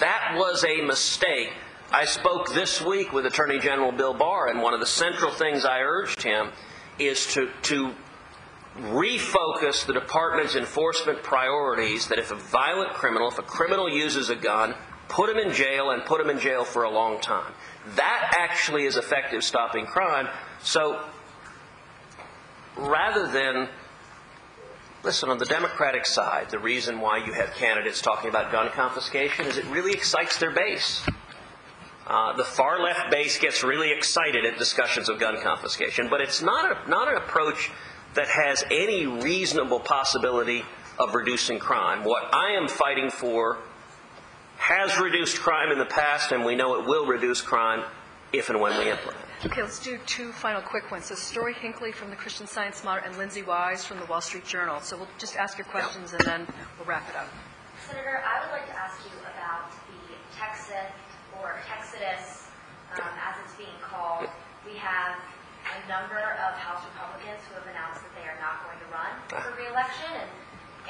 That was a mistake. I spoke this week with Attorney General Bill Barr, and one of the central things I urged him is to refocus the department's enforcement priorities, that if a violent criminal, if a criminal uses a gun, put him in jail, and put him in jail for a long time. That actually is effective stopping crime. So rather than, listen, on the Democratic side, the reason why you have candidates talking about gun confiscation is it really excites their base. The far left base gets really excited at discussions of gun confiscation, but it's not an approach that has any reasonable possibility of reducing crime. What I am fighting for has reduced crime in the past, and we know it will reduce crime if and when we implement it. Okay, let's do two final quick ones. So Story Hinckley from the Christian Science Monitor and Lindsay Wise from the Wall Street Journal. So we'll just ask your questions and then we'll wrap it up. Senator, I would like to ask you about the Texas, or Texodus, as it's being called. We have a number of House Republicans who have announced that they are not going to run for re-election,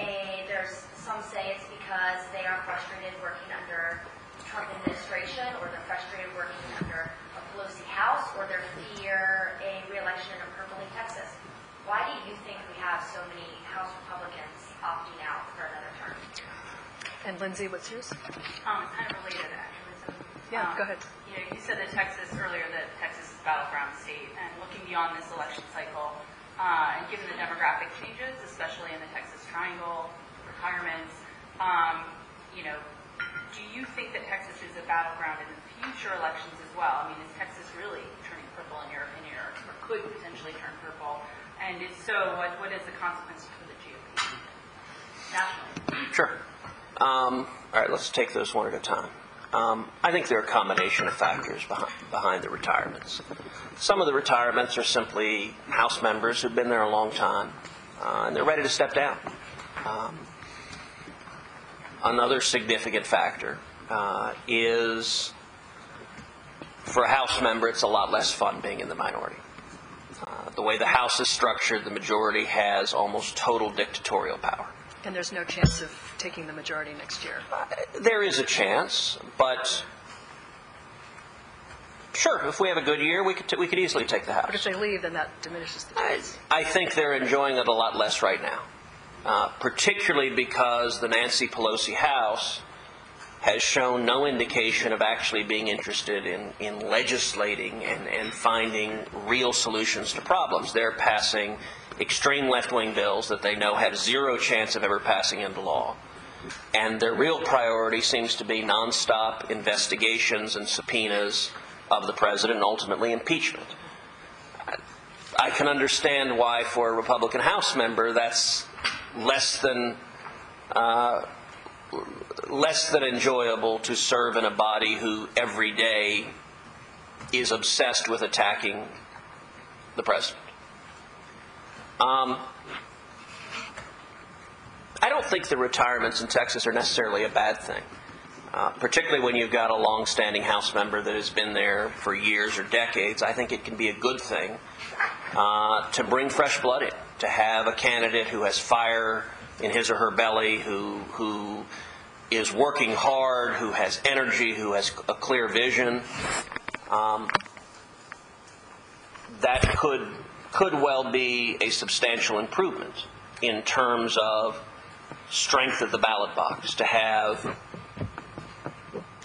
and there's some say it's because they are frustrated working under the Trump administration, or they're frustrated working under a Pelosi House, or they fear a re-election in a purpley Texas. Why do you think we have so many House Republicans opting out for another term? And Lindsay, what's yours? It's kind of related, actually. So, Yeah, go ahead. You said that earlier that Texas is a battleground state, and looking beyond this election cycle, and given the demographic changes, especially in the Texas Triangle, retirements, do you think that Texas is a battleground in the future elections as well? I mean, is Texas really turning purple or could potentially turn purple? And if so, what is the consequence for the GOP nationally? Sure. All right, let's take those one at a time. I think there are a combination of factors behind the retirements. Some of the retirements are simply House members who've been there a long time, and they're ready to step down. Another significant factor is, for a House member, it's a lot less fun being in the minority. The way the House is structured, the majority has almost total dictatorial power. And there's no chance of taking the majority next year. There is a chance, but sure, if we have a good year, we could easily take the House. But if they leave, then that diminishes the chance. I think they're enjoying it a lot less right now, particularly because the Nancy Pelosi House has shown no indication of actually being interested in legislating and finding real solutions to problems. They're passing extreme left-wing bills that they know have zero chance of ever passing into law. And their real priority seems to be nonstop investigations and subpoenas of the president and ultimately impeachment. I can understand why for a Republican House member that's less than enjoyable to serve in a body who every day is obsessed with attacking the president. I don't think the retirements in Texas are necessarily a bad thing, particularly when you've got a long-standing House member that has been there for years or decades. I think it can be a good thing to bring fresh blood in, to have a candidate who has fire in his or her belly, who is working hard, who has energy, who has a clear vision. That could well be a substantial improvement in terms of strength of the ballot box, to have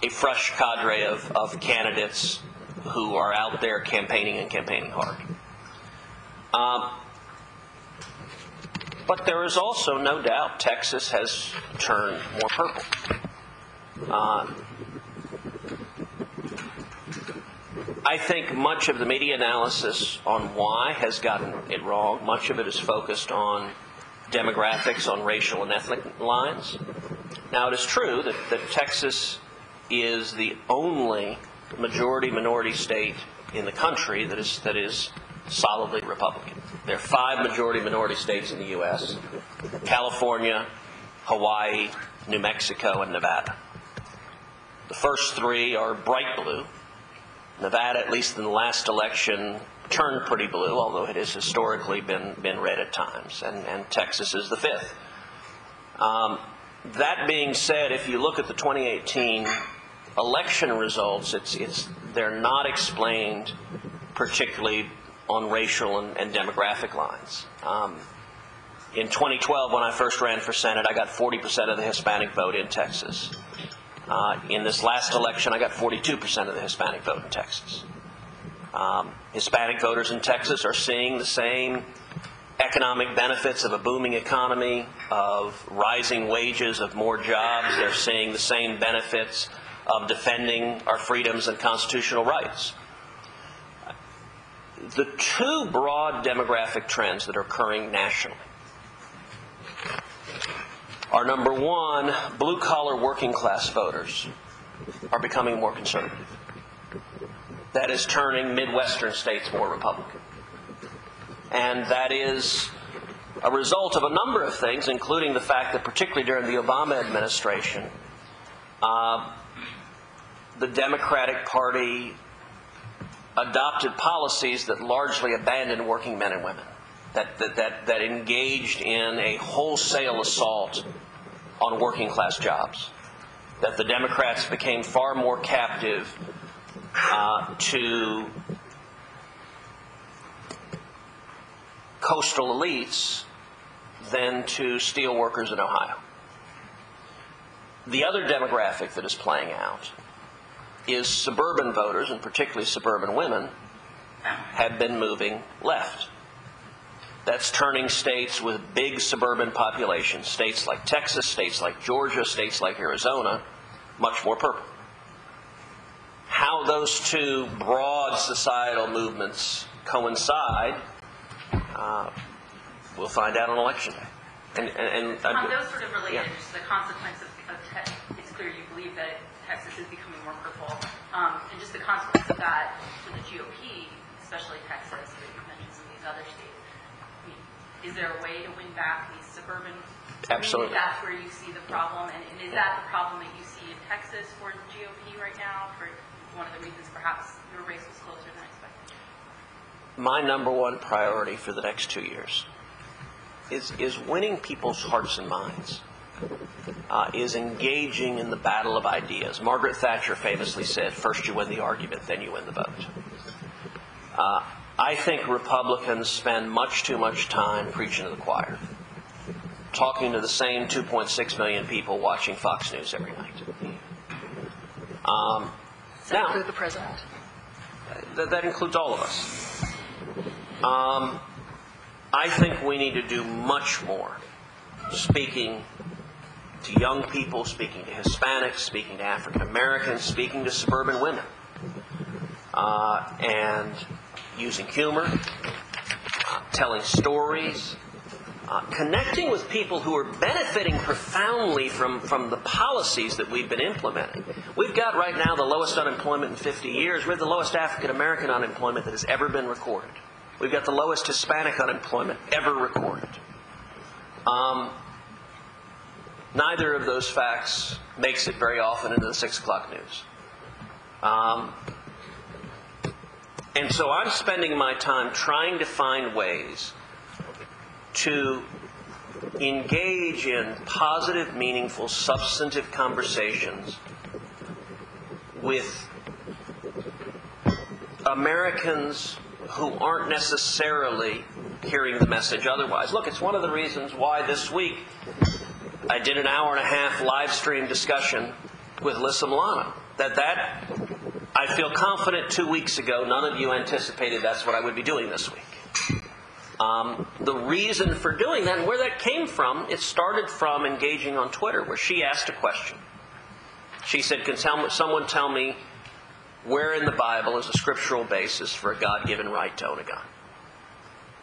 a fresh cadre of candidates who are out there campaigning and campaigning hard. But there is also no doubt Texas has turned more purple. I think much of the media analysis on why has gotten it wrong. Much of it is focused on demographics, on racial and ethnic lines. Now, it is true that Texas is the only majority-minority state in the country that is solidly Republican. There are 5 majority-minority states in the U.S. California, Hawaii, New Mexico, and Nevada. The first 3 are bright blue. Nevada, at least in the last election, turned pretty blue, although it has historically been red at times, and Texas is the 5th. That being said, if you look at the 2018 election results, they're not explained particularly on racial and demographic lines. In 2012, when I first ran for Senate, I got 40% of the Hispanic vote in Texas. In this last election, I got 42% of the Hispanic vote in Texas. Hispanic voters in Texas are seeing the same economic benefits of a booming economy, of rising wages, of more jobs. They're seeing the same benefits of defending our freedoms and constitutional rights. The 2 broad demographic trends that are occurring nationally are, number 1, blue-collar working-class voters are becoming more conservative. That is turning Midwestern states more Republican. And that is a result of a number of things, including the fact that particularly during the Obama administration, the Democratic Party adopted policies that largely abandoned working men and women, that engaged in a wholesale assault on working class jobs, that the Democrats became far more captive to coastal elites than to steel workers in Ohio. The other demographic that is playing out is suburban voters, and particularly suburban women, have been moving left. That's turning states with big suburban populations, states like Texas, states like Georgia, states like Arizona, much more purple. How those two broad societal movements coincide, we'll find out on Election Day. And those sort of related, just the consequence of it's clear you believe that Texas is becoming more purple, and just the consequence of that to the GOP, especially Texas, but you mentioned some of these other states. I mean, is there a way to win back these suburban? Absolutely. That's where you see the problem, and is that the problem that you see in Texas for the GOP right now? For one of the reasons perhaps your race was closer than expected. My number one priority for the next 2 years is winning people's hearts and minds, is engaging in the battle of ideas. Margaret Thatcher famously said, first you win the argument, then you win the vote. I think Republicans spend much too much time preaching to the choir, talking to the same 2.6 million people watching Fox News every night. Does that include the president? That includes all of us. I think we need to do much more speaking to young people, speaking to Hispanics, speaking to African Americans, speaking to suburban women, and using humor, telling stories, connecting with people who are benefiting profoundly from the policies that we've been implementing. We've got right now the lowest unemployment in 50 years. We have the lowest African American unemployment that has ever been recorded. We've got the lowest Hispanic unemployment ever recorded. Neither of those facts makes it very often into the 6 o'clock news. And so I'm spending my time trying to find ways to engage in positive, meaningful, substantive conversations with Americans who aren't necessarily hearing the message otherwise. Look, it's one of the reasons why this week I did an hour-and-a-half live stream discussion with Lissa Milano. That I feel confident 2 weeks ago none of you anticipated that's what I would be doing this week. The reason for doing that and where that came from, it started from engaging on Twitter where she asked a question. She said, can someone tell me where in the Bible is a scriptural basis for a God-given right to own a gun?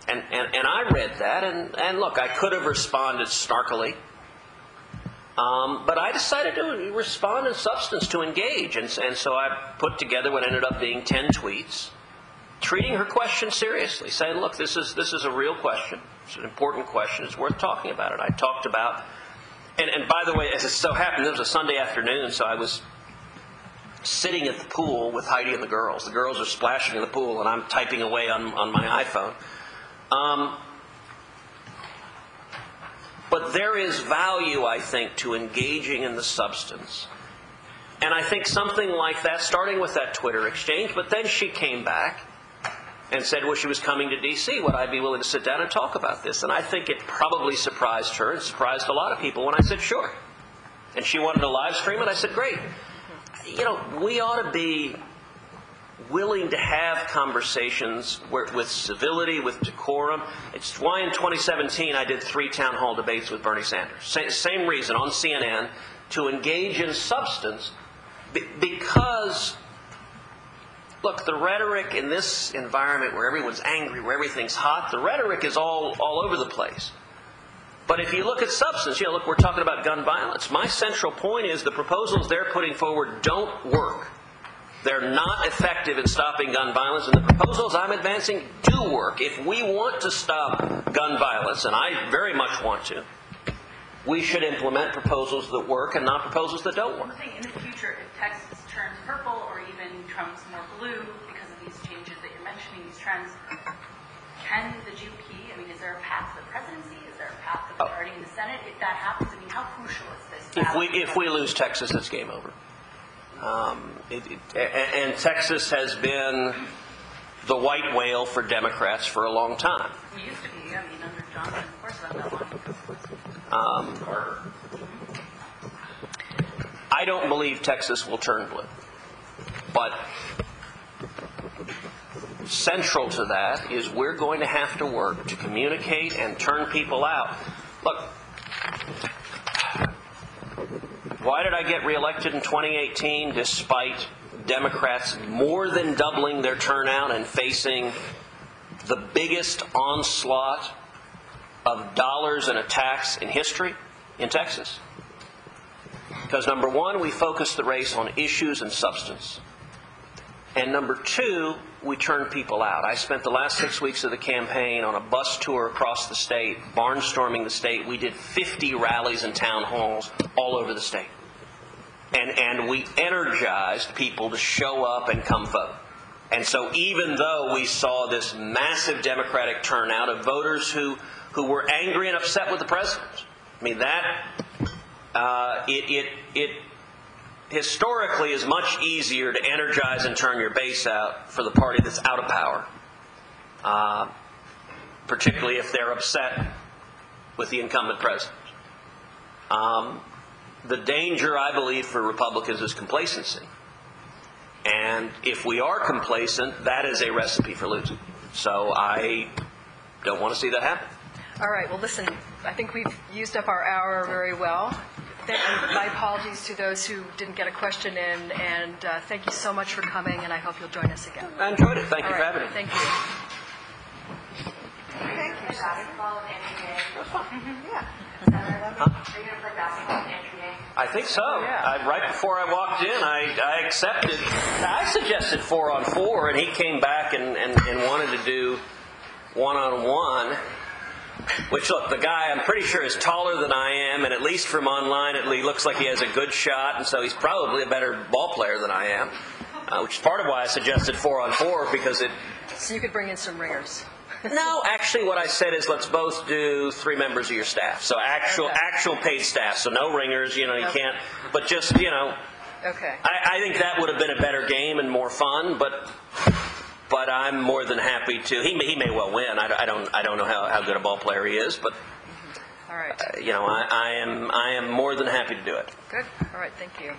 And I read that, and look, I could have responded snarkily, but I decided to respond in substance, to engage. And so I put together what ended up being 10 tweets, treating her question seriously, saying, look, this is a real question. It's an important question. It's worth talking about it. I talked about, and by the way, as it so happened, it was a Sunday afternoon, so I was sitting at the pool with Heidi and the girls. The girls are splashing in the pool, and I'm typing away on my iPhone. But there is value, I think, to engaging in the substance. And I think something like that, starting with that Twitter exchange, but then she came back and said, well, she was coming to D.C., would I be willing to sit down and talk about this? And I think it probably surprised her and surprised a lot of people when I said, sure. And she wanted to live stream it. I said, great. You know, we ought to be willing to have conversations with civility, with decorum. It's why in 2017 I did 3 town hall debates with Bernie Sanders. Same reason, on CNN, to engage in substance, because, look, the rhetoric in this environment where everyone's angry, where everything's hot, the rhetoric is all over the place. But if you look at substance, look, we're talking about gun violence. My central point is the proposals they're putting forward don't work. They're not effective in stopping gun violence, and the proposals I'm advancing do work. If we want to stop gun violence, and I very much want to, we should implement proposals that work and not proposals that don't work. I'm saying in the future, if Texas turns purple or even becomes more blue because of these changes that you're mentioning, these trends, can the GOP, I mean, is there a path to the presidency? Is there a path to the majority in the Senate? If that happens, I mean, how crucial is this? If we lose Texas, it's game over. And Texas has been the white whale for Democrats for a long time. We used to be, I mean, under Johnson, of course, not that long. Carter. I don't believe Texas will turn blue. But central to that is we're going to have to work to communicate and turn people out. Look, why did I get reelected in 2018 despite Democrats more than doubling their turnout and facing the biggest onslaught of dollars and attacks in history in Texas? Because number one, we focused the race on issues and substance. And number two, we turned people out. I spent the last 6 weeks of the campaign on a bus tour across the state, barnstorming the state. We did 50 rallies and town halls all over the state. And we energized people to show up and come vote. And so even though we saw this massive Democratic turnout of voters who were angry and upset with the president, I mean, that it historically is much easier to energize and turn your base out for the party that's out of power, particularly if they're upset with the incumbent president. The danger, I believe, for Republicans is complacency. And if we are complacent, that is a recipe for losing. So I don't want to see that happen. All right. Well, listen, I think we've used up our hour very well. My apologies to those who didn't get a question in, and thank you so much for coming, and I hope you'll join us again. I enjoyed it. Thank you for having me. Thank you. Thank you. Basketball with Andrew Day. That's fun. Yeah. Are you going to play basketball with Andrew Day? I think so. Yeah. Right before I walked in, I accepted. I suggested 4-on-4, and he came back and wanted to do 1-on-1. Which, look, the guy, I'm pretty sure, is taller than I am, and at least from online, he looks like he has a good shot, and so he's probably a better ball player than I am, which is part of why I suggested 4-on-4, because it... So you could bring in some ringers. No, actually what I said is let's both do 3 members of your staff. So actual paid staff, so no ringers, you can't, but just, Okay. I think that would have been a better game and more fun, but I'm more than happy to. He may well win. I don't know how good a ball player he is, but All right. I am more than happy to do it. Good. All right. Thank you.